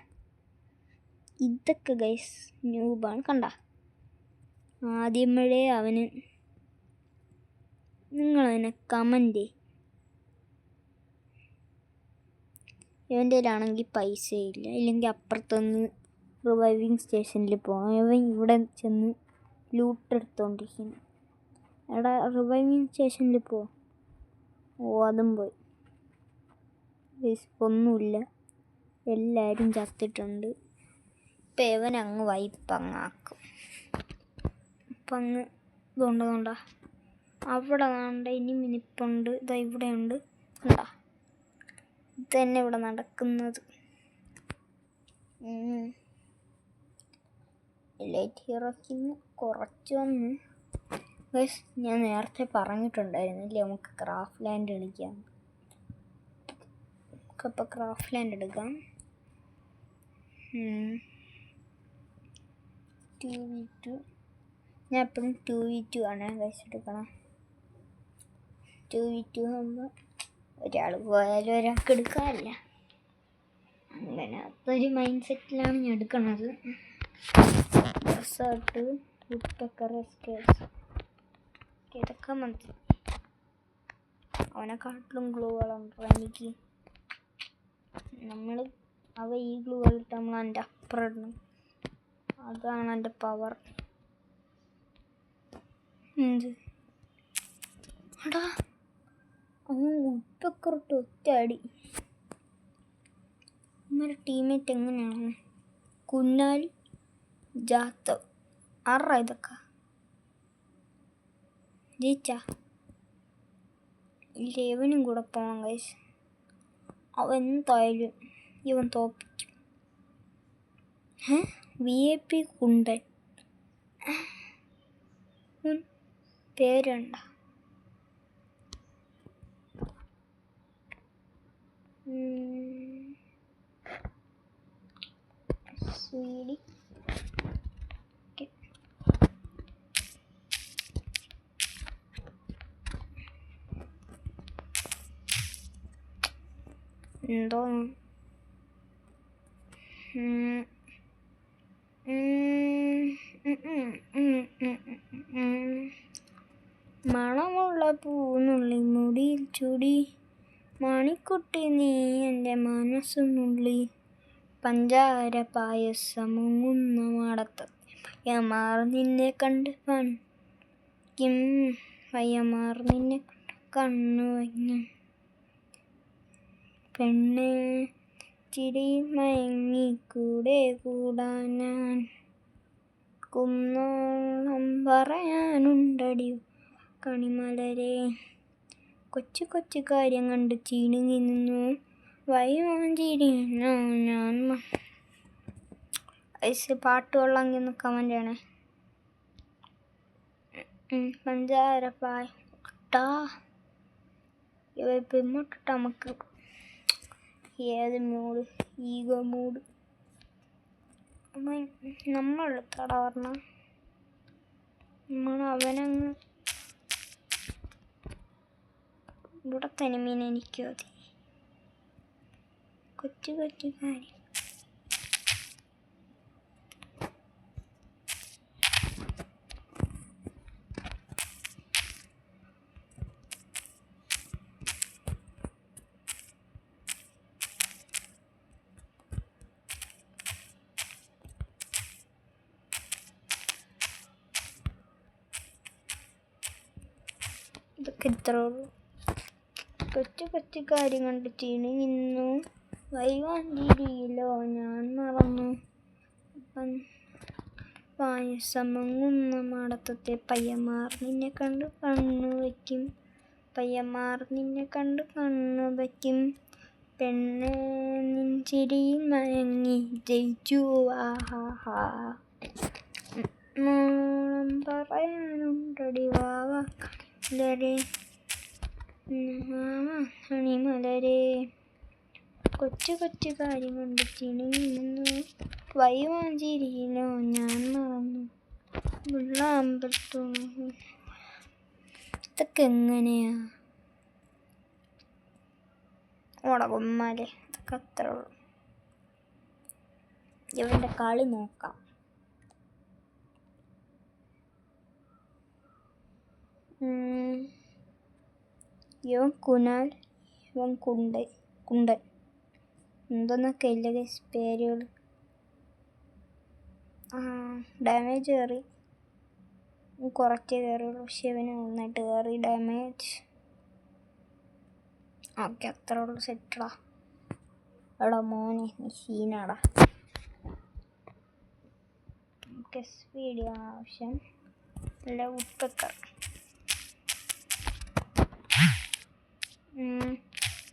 ഇതൊക്കെ ഗൈസ് ന്യൂബാണ്. കണ്ട ആദ്യമേ അവന് നിങ്ങളതിനെ കമൻറ്റ്. ഇവൻ്റെ കയ്യിലാണെങ്കിൽ പൈസയില്ല, ഇല്ലെങ്കിൽ അപ്പുറത്തൊന്ന് റിവൈവിങ് സ്റ്റേഷനിൽ പോകാം. ഇവൻ ഇവിടെ ചെന്ന് ലൂട്ട് എടുത്തോണ്ടിരിക്കുന്നു. എടാ റിവൈവിങ് സ്റ്റേഷനിൽ പോ. ഓ അതും പോയി. ഒന്നുമില്ല, എല്ലാവരും ചത്തിട്ടുണ്ട്. ഇപ്പം ഇവൻ അങ്ങ് വൈപ്പങ്ങാക്കും. ഇപ്പം അങ്ങ് ഇതുകൊണ്ടാ അവിടെ വേണ്ട ഇനി മിനിപ്പുണ്ട്. ഇതാ ഇവിടെ ഉണ്ട്. കണ്ടാ ഇതന്നെ ഇവിടെ നടക്കുന്നത്. ലൈറ്റ് ഹീറോസിന് കുറച്ച് വന്ന് ഗൈസ്. ഞാൻ നേരത്തെ പറഞ്ഞിട്ടുണ്ടായിരുന്നില്ലേ നമുക്ക് ക്രാഫ്റ്റ് ലാൻഡ് കളിക്കാം. അപ്പോൾ ക്രാഫ്റ്റ് ലാൻഡ് എടുക്കാം. 2v2. ഞാൻ എപ്പോഴും 2v2 ആണ് ഗൈസ് എടുക്കണം. 2v2 ആകുമ്പോൾ ഒരാൾ പോയാലും ഒരാൾക്ക് എടുക്കാറില്ല. അങ്ങനത്തൊരു മൈൻഡ് സെറ്റിലാണ് ഞാൻ എടുക്കണത്. ഡെസേർട്ട്, വുഡ്പെക്കർ, എസ്കേസ് ഇതൊക്കെ മതി. അവനെക്കാട്ടിലും ഗ്ലൂകളുണ്ടോ എനിക്ക്? അവ ഈ ഗ്ലൂകളിട്ട് നമ്മൾ അതിൻ്റെ അപ്പുറം ഇടണം. അതാണ് എൻ്റെ പവർ. എന്ത് എടാ അവൻ ഉപ്പൊക്കെ ഇട്ട് ഒറ്റയടി. നമ്മുടെ ടീമേറ്റ് എങ്ങനെയാണ്? കുഞ്ഞാലി ജാത്തവ് ആറാ ഇതൊക്കെ ജയിച്ചാ ഇല്ല. ഇവനും കൂടെ പോകണം ഗൈസ്. അവൻ എന്തായാലും ഇവൻ തോപ്പിക്കും. VIP കുണ്ടൻ പേരുണ്ട. സ്വീഡി എന്തോ മണമുള്ള പൂനുള്ളി മുടിയിൽ ചൂടി മണിക്കുട്ടി നീ എൻ്റെ മനസ്സുനുള്ളി പഞ്ചാര പായസം മുങ്ങുന്ന മാടത്ത് പയ്യമാർ നിന്നെ കണ്ട് പയ്യമാർ നിന്നെ കണ്ണു വയ്ക്കും പെണ്ണെ ചിരി മയങ്ങി കൂടെ കൂടാൻ ഞാൻ കുന്നോളം പറയാനുണ്ടടി കണിമലരെ. കൊച്ചു കൊച്ചു കാര്യം കണ്ട് ചീണുങ്ങി നിന്നു വൈവാഞ്ചിരിനോ ഞാൻ. പാട്ട് കൊള്ളാമെങ്കിൽ ഒന്ന് കമൻ്റ് ചെയ്യണേ. പഞ്ചാര പാട്ടാ ഇപ്പം ഇങ്ങോട്ടിട്ട് നമുക്ക് ഏത് മൂഡ്? Ego mood. നമ്മൾ തട പറഞ്ഞ നമ്മൾ അവനങ്ങ് ഇവിടെ തനിമീൻ എനിക്ക് മതി. കൊച്ചു കൊച്ചു കാര്യം ഇതൊക്കെ ഇത്രേ ഉള്ളൂ. കൊച്ചു കൊച്ചു കാര്യം കണ്ട് ചീണി നിന്നു വൈവാഞ്ചിരിയിലോ ഞാൻ മറന്നു പായസമങ്ങുന്ന മാടത്തത്തെ പയ്യന്മാർ നിന്നെ കണ്ട് കണ്ണു വയ്ക്കും പയ്യന്മാർ നിന്നെ കണ്ട് കണ്ണു വയ്ക്കും പെണ്ണെ നിൻ ചിരിയിൽ മയങ്ങി ജയിച്ചു ആഹാ മോളം പറയാനുണ്ടടി വാവ മലരെ കൊച്ചു കൊച്ചു കാര്യം കൊണ്ട് ചിണുങ്ങി നിന്നു വൈവാഞ്ചിരിയിലോ ഞാൻ മറന്നു അമ്പലത്തും. ഇതൊക്കെ എങ്ങനെയാ ഓടകുമ്മാലെ? ഇതൊക്കെ അത്ര ഉള്ളു. ഇവൻ്റെ കളി നോക്കാം. ഇവൻ കുനാൽ, ഇവൻ കുണ്ടൻ എന്തെന്നൊക്കെ ഇല്ല ഗൈസ് പേരുകൾ. ഡാമേജ് കയറി കുറച്ചേ കയറുള്ളൂ, പക്ഷെ ഇവന് നന്നായിട്ട് കയറി ഡാമേജ്. ഓക്കെ അത്ര ഉള്ളു, സെറ്റടാ. എടാ മോനെ നീ സീനാടാ. നമുക്ക് സ്പീഡ് ആവശ്യം അല്ല ഉപ്പക്കർ.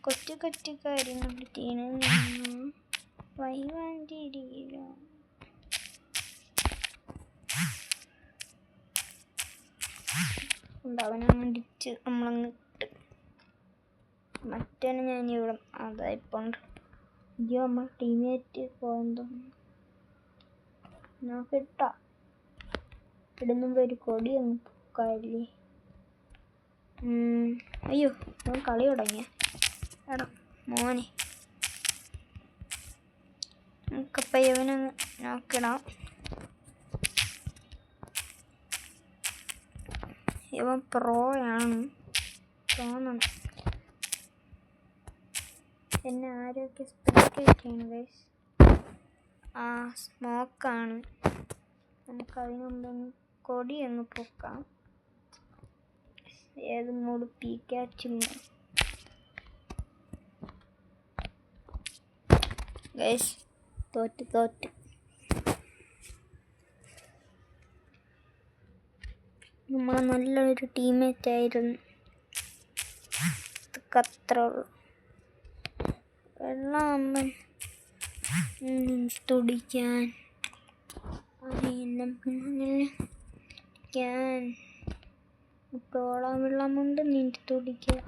കൊച്ചു കൊച്ചു കാര്യം കണ്ടിട്ടീന് വൈവാഞ്ചിരിയിലോ അവനങ്ങ് അടിച്ച് നമ്മളങ്ങ് ഇട്ട് മറ്റവനെ ഞാൻ ഇവിടെ അതായിപ്പോണ്ട്. അയ്യോ നമ്മൾ ടീമേറ്റ് പോയെന്തോ നോക്കിട്ടാ ഇടുന്നുമ്പോ ഒരു കൊടി അങ്ങ് പൊക്കാല്ലേ. അയ്യോ ഞാൻ കളി തുടങ്ങിയ എടാ മോനെ. നമുക്കപ്പം ഇവനങ്ങ് നോക്കിടാം. ഇവൻ പ്രോയാണ് തോന്നണം. എന്നെ ആരൊക്കെ സ്പെക്ടേറ്റ് ചെയ്യണം ഗൈസ്. സ്മോക്കാണ് നമുക്ക് അതിനുമ്പൊന്ന് കൊടി ഒന്ന് പൊക്കാം. ഏത് മൂട് പീക്കാച്ചും ഗൈസ് തോറ്റ് നമ്മൾ നല്ലൊരു ടീമേറ്റ് ആയിരുന്നു. അത്ര വെള്ളം തുടിക്കാൻ മുട്ടോളം വെള്ളമുണ്ട് നീന്തി തുടിക്കാൻ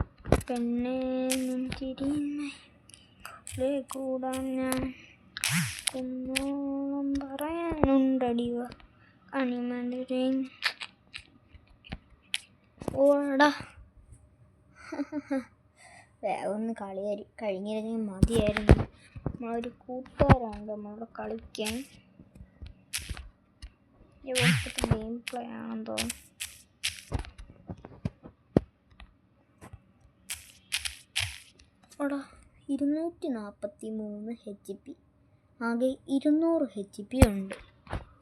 പെണ്ണെ നെഞ്ചിരിമേ കൂടാൻ ഞാൻ കുന്നോളം പറയാനുണ്ടടിവ അണിമലരെ ഓടാ. വേഗമൊന്ന് കളി കഴിഞ്ഞിരുന്നെങ്കിൽ മതിയായിരുന്നു. നമ്മളൊരു കൂട്ടുകാരാണ് നമ്മളോട് കളിക്കാൻ. ഇവിടുത്തെ ഗെയിം പ്ലേ ആണെന്ന് തോന്നുന്നു. അവിടെ 243 HP, ആകെ 200 HP ഉണ്ട്.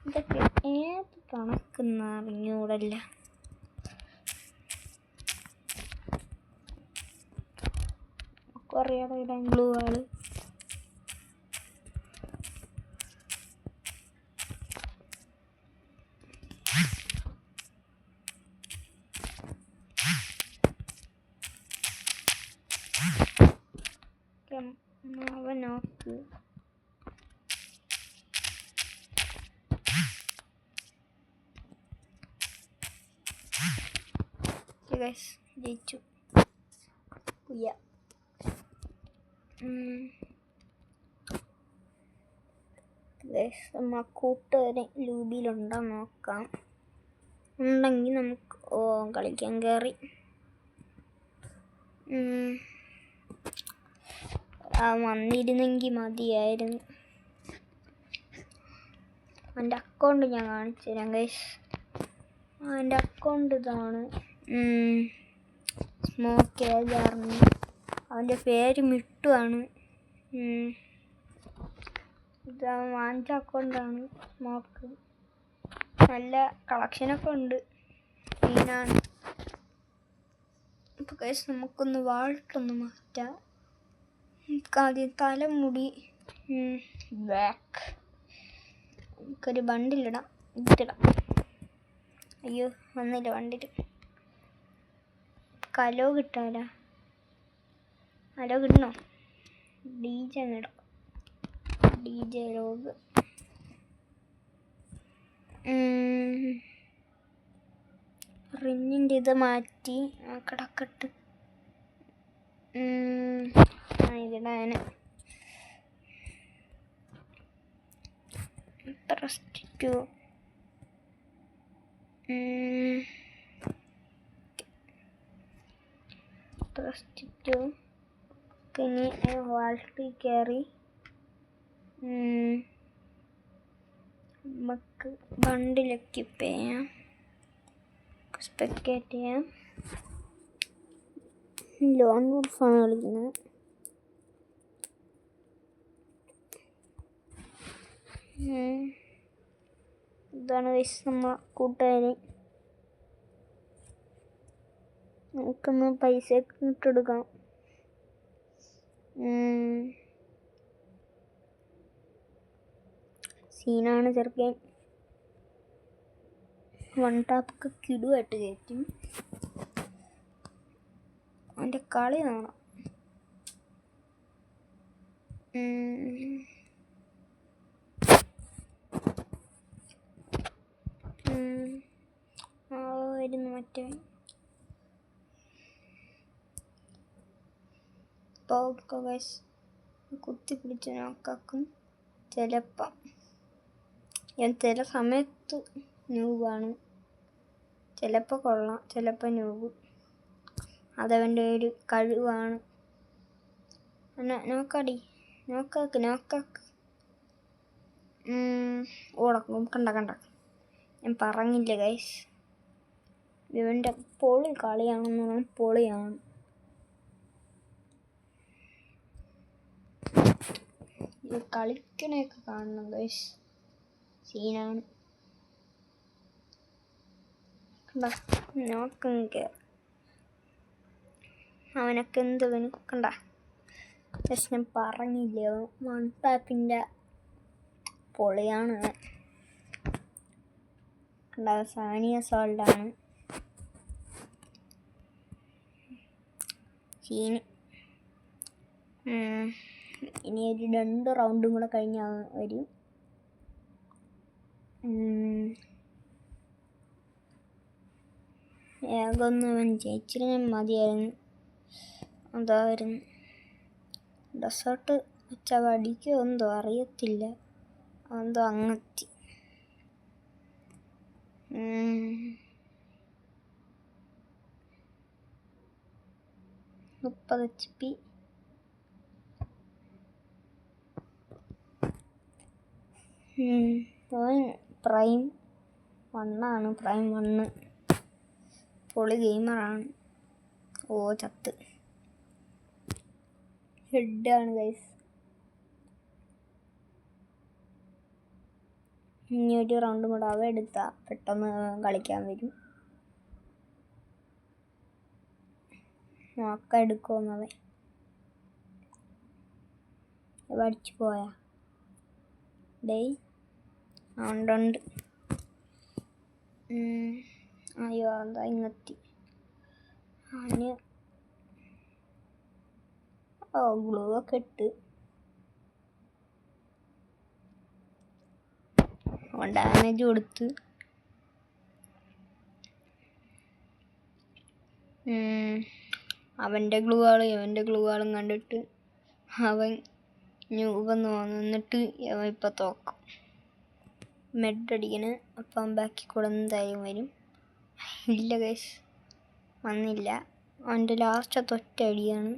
ഇതൊക്കെ ഏത് കണക്കെന്ന് അറിഞ്ഞൂടല്ല. അറിയാതെ ഇടാൻ ഗ്ലൂ ആള് അവൻ നോക്ക്. ജയിച്ചു. കൂട്ടുകാരെ ലൂബിയിലുണ്ടോ നോക്കാം. ഉണ്ടെങ്കിൽ നമുക്ക് കളിക്കാൻ കയറി. വന്നിരുന്നെങ്കിൽ മതിയായിരുന്നു. എൻ്റെ അക്കൗണ്ട് ഞാൻ കാണിച്ചു തരാം ഗൈസ്. എൻ്റെ അക്കൗണ്ട് ഇതാണ്. സ്മോക്ക് ഏജാർന്ന്. അവൻ്റെ പേര് മിട്ടുവാണ്. ഇത് വാങ്ങിച്ച അക്കൗണ്ടാണ് സ്മോക്ക്. നല്ല കളക്ഷനൊക്കെ ഉണ്ട്. മീനാണ്. അപ്പോൾ ഗൈസ് നമുക്കൊന്ന് വാൾട്ടൊന്ന് മാറ്റാം. ആദ്യം തലമുടി ബാക്ക്. നമുക്കൊരു ബണ്ടിലിടാം. ഇതിടാം. അയ്യോ വന്നില്ല ബണ്ടിൽ. കലോ കിട്ടാല. ഹലോ കിട്ടണോ? DJ ഇടാം. DJ ലോഗ്. റിന്നിൻ്റെ ഇത് മാറ്റി കിടക്കട്ട്. ഇതിടാന് പ്രസ്റ്റിറ്റു. പിന്നെ വാൾട്ടി കയറി നമുക്ക് ബണ്ടിലൊക്കെ ചെയ്യാം. സ്പെക്ടേറ്റ് ചെയ്യാം. ലോൺ വോൾഫാണ് കളിക്കുന്നത്. ഇതാണ് നമ്മൾ കൂട്ടുകാര്. നമുക്കൊന്ന് പൈസ ഇട്ടെടുക്കാം. സീനാണ് ചെറുക്കൻ. വൺ ടാപ്പൊക്കെ കിടുവായിട്ട് കയറ്റും. അവൻ്റെ കളി കാണാം. വരുന്നു മറ്റേ കുത്തി പിടിച്ച് നോക്കാക്കും. ചിലപ്പം ഞാൻ ചില സമയത്ത് ന്യൂബാണ്. ചിലപ്പോൾ കൊള്ളാം, ചിലപ്പോൾ ന്യൂബ്. അതവൻ്റെ ഒരു കഴിവാണ്. നോക്കാടി, നോക്കാക്ക്. ഓടക്കും. കണ്ട ഞാൻ പറഞ്ഞില്ല ഗൈസ്, ഇവൻ്റെ പൊളി കളിയാണെന്ന് പറഞ്ഞാൽ പൊളിയാണ്. ഇത് കളിക്കണയൊക്കെ കാണണം ഗൈസ്. സീനാണ്. നോക്കെങ്കിൽ അവനൊക്കെ എന്ത് കണ്ട. പക്ഷെ ഞാൻ പറഞ്ഞില്ലേ, 1 പാക്കിൻ്റെ പൊളിയാണ്. കണ്ട, സാനിയ സോൾഡാണ് സീന്. ഇനി ഒരു 2 റൗണ്ടും കൂടെ കഴിഞ്ഞാൽ വരും. വേഗമൊന്നും അവൻ ജയിച്ചിരുന്ന മതിയായിരുന്നു. അതായിരുന്നു ഡെസേർട്ട് വെച്ചാൽ അടിക്കോ എന്തോ അറിയത്തില്ല. എന്തോ അങ്ങെത്തി. 30 HP. പ്രൈം 1 പ്രൈം 1 പൊളി ഗെയിമറാണ്. ഓ ചത്ത്. ഹെഡാണ് ഗൈസ്. ഇനി ഒരു റൗണ്ടും കൂടെ അവ എടുത്താൽ പെട്ടെന്ന് കളിക്കാൻ വരും. നോക്ക എടുക്കുമെന്നവൻ അടിച്ചു പോയാ ഡേയ്. ഉണ്ട്. അയ്യോ എന്താ ഇങ്ങെത്തി. അവന് ഗ്ലൂ ഒക്കെ ഇട്ട് അവൻ ഡാമേജ് കൊടുത്ത്. അവൻ്റെ ഗ്ലൂവാളും ഇവൻ്റെ ഗ്ലൂവാളും കണ്ടിട്ട് അവൻ ന്യൂബെന്ന് തോന്നുന്നു. എന്നിട്ട് അവൻ ഇപ്പം തോക്കും. മെഡടിക്കണ്. അപ്പം ബാക്കി കൂടെ എന്തായാലും വരും. ഇല്ല ഗൈസ്, വന്നില്ല. അവൻ്റെ ലാസ്റ്റത്തെ ഒറ്റ അടിയാണ്.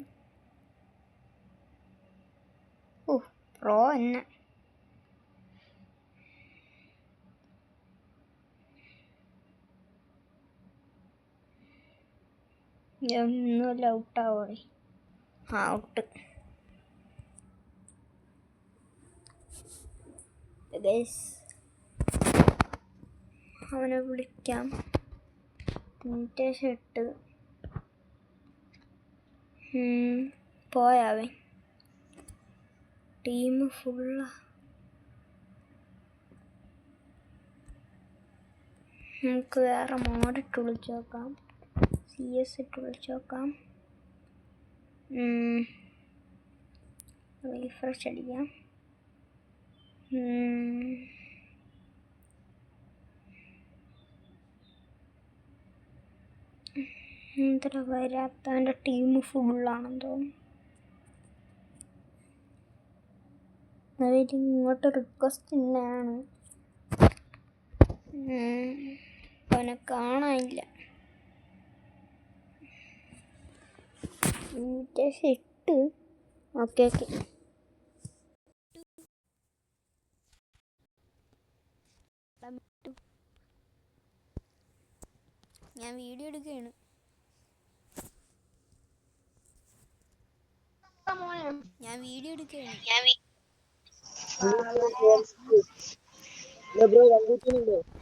പ്രോ എന്നെ. ഒന്നുമല്ല, ഔട്ടാവോടെ. Out guys. അവനെ വിളിക്കാം. ഇൻവിറ്റേഷൻ ഇട്ട് പോയാവൻ. ടീം ഫുള്ളാ. നമുക്ക് വേറെ മോഡിട്ട് വിളിച്ചു നോക്കാം. CS ഇട്ട് വിളിച്ചു നോക്കാം. റീഫ്രഷ് അടിക്കാം. എന്തിനാ വരാത്ത? എൻ്റെ ടീം ഫുള്ളാണെന്ന് തോന്നുന്നു. ഇങ്ങോട്ട് റിക്വസ്റ്റ് തന്നെയാണ്. അവനെ കാണാനില്ല. ഇൻവിറ്റേഷൻ ഇട്ട്. ഓക്കെ. ഞാൻ വീഡിയോ എടുക്കുകയാണ്.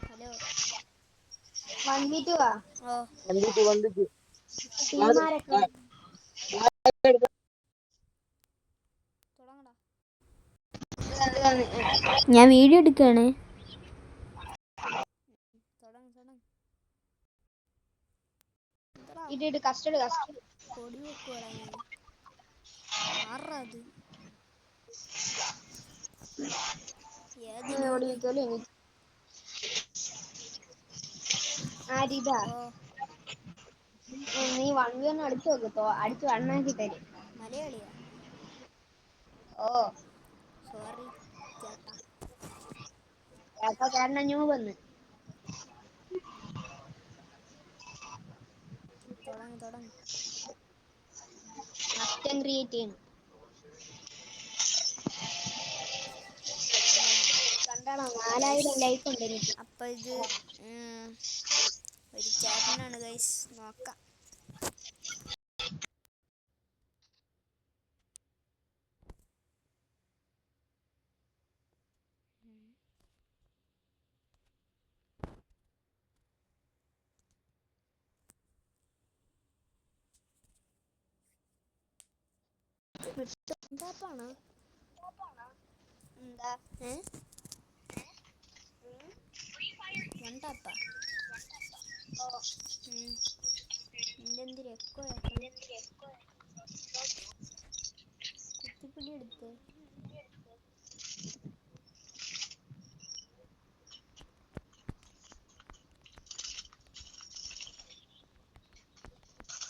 ഹലോ. 1v2 ഞാൻ വീഡിയോ എടുക്കുകയാണ്. കൊടി വെക്കുവാടാ നീ. ആറത് നീ 1v1 അടിച്ചു നോക്കത്തോ? അടിച്ചു വണ്ണാക്കി തരും. മലയാളിയാ? ഓ സോറി ചേട്ടാ. ചേട്ടൻ ന്യൂ വന്ന് തുടങ്ങ്. നഷ്ടം ക്രിയേറ്റ് ചെയ്യണം. കണ്ടാണോ? 4000 ലൈക്ക് ഉണ്ട് എനിക്ക്. അപ്പം ഇത് ഒരു ചേട്ടനാണ് ഗൈസ്. നോക്കാം. എന്താപ്പാണ് എന്താ വണ്ടാപ്പാ എന്തെന്തിരി എക്കോ കുത്തിപ്പിടി എടുത്ത്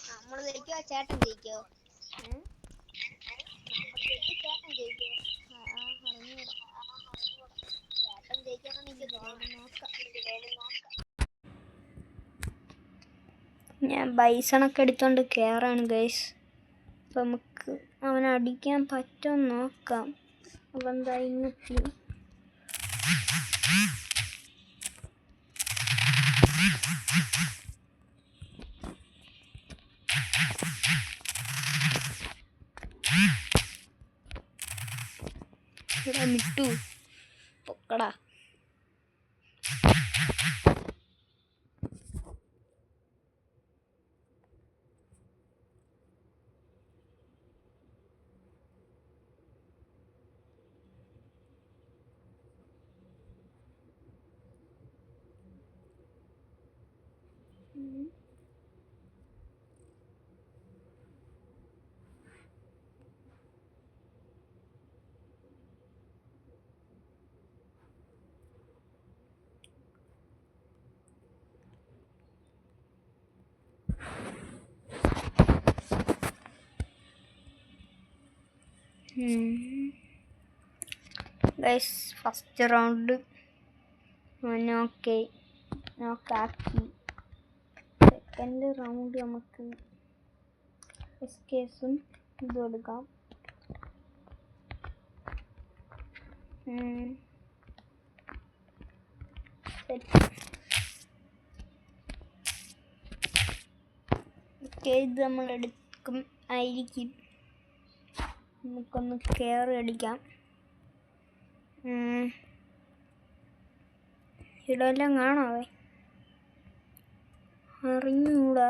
നമ്മള് ജയിക്കോ ചേട്ടൻ ജയിക്കോ ചേട്ടൻ ജയിക്കോ ചേട്ടൻ ജയിക്കണം എനിക്ക് നോക്കാം. ഞാൻ ബൈസണൊക്കെ എടുത്തോണ്ട് കയറാണ് ഗൈസ്. അപ്പം നമുക്ക് അവനെ അടിക്കാൻ പറ്റുമോ നോക്കാം. അപ്പം എന്താ ഇങ്ങെത്തി മിട്ടു പൊക്കടാ. ഗൈസ് ഫസ്റ്റ് റൗണ്ട് നോക്കാക്കി. സെക്കൻഡ് റൗണ്ട് നമുക്ക് എസ്കേസും ഇതും എടുക്കാം. ഇത് നമ്മൾ എടുക്കും ആയിരിക്കും. നമുക്കൊന്ന് കയറി അടിക്കാം. ഇടെല്ലാം കാണാവേ അറിഞ്ഞൂടാ.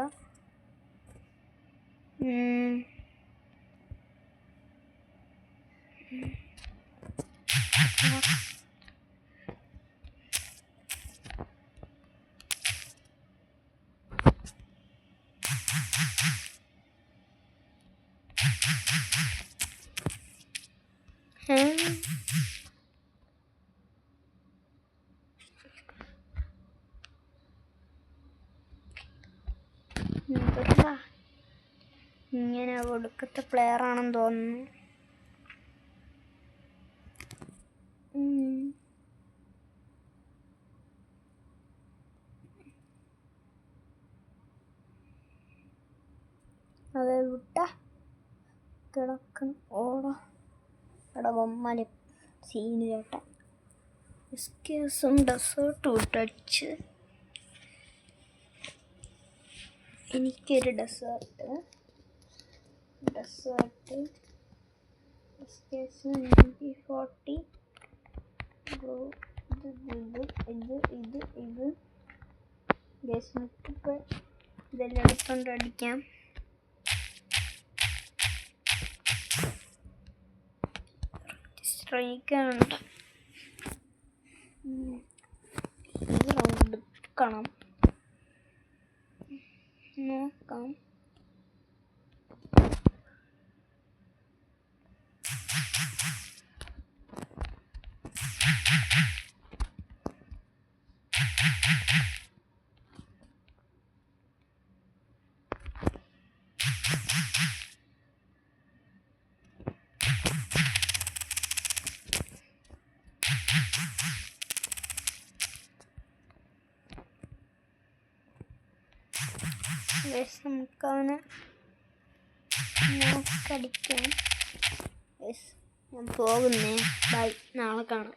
ഇങ്ങനെ ഒടുക്കത്തെ പ്ലെയർ ആണെന്ന് തോന്നുന്നു. അതെ വിട്ട കിടക്കൻ ഓടാ ഇവിടെ ബൊമ്മല് സീന് ചേട്ടൻ. എസ്കേസും ഡെസേർട്ട് വിട്ടടിച്ച് എനിക്കൊരു ഡെസേർട്ട് എസ്കേസ് 40 ഇത് ഗസ്റ്റിപ്പോൾ ഇതെല്ലാം എടുത്തോണ്ട് അടിക്കാം. സ്ട്രൈക്കാനുണ്ട്. ഈ റൗണ്ട് എടുക്കണം നോക്കാം. നമുക്കവനെ നോക്കടിക്കാം. ഞാൻ പോകുന്നേ. ബൈ, നാളെ കാണാം.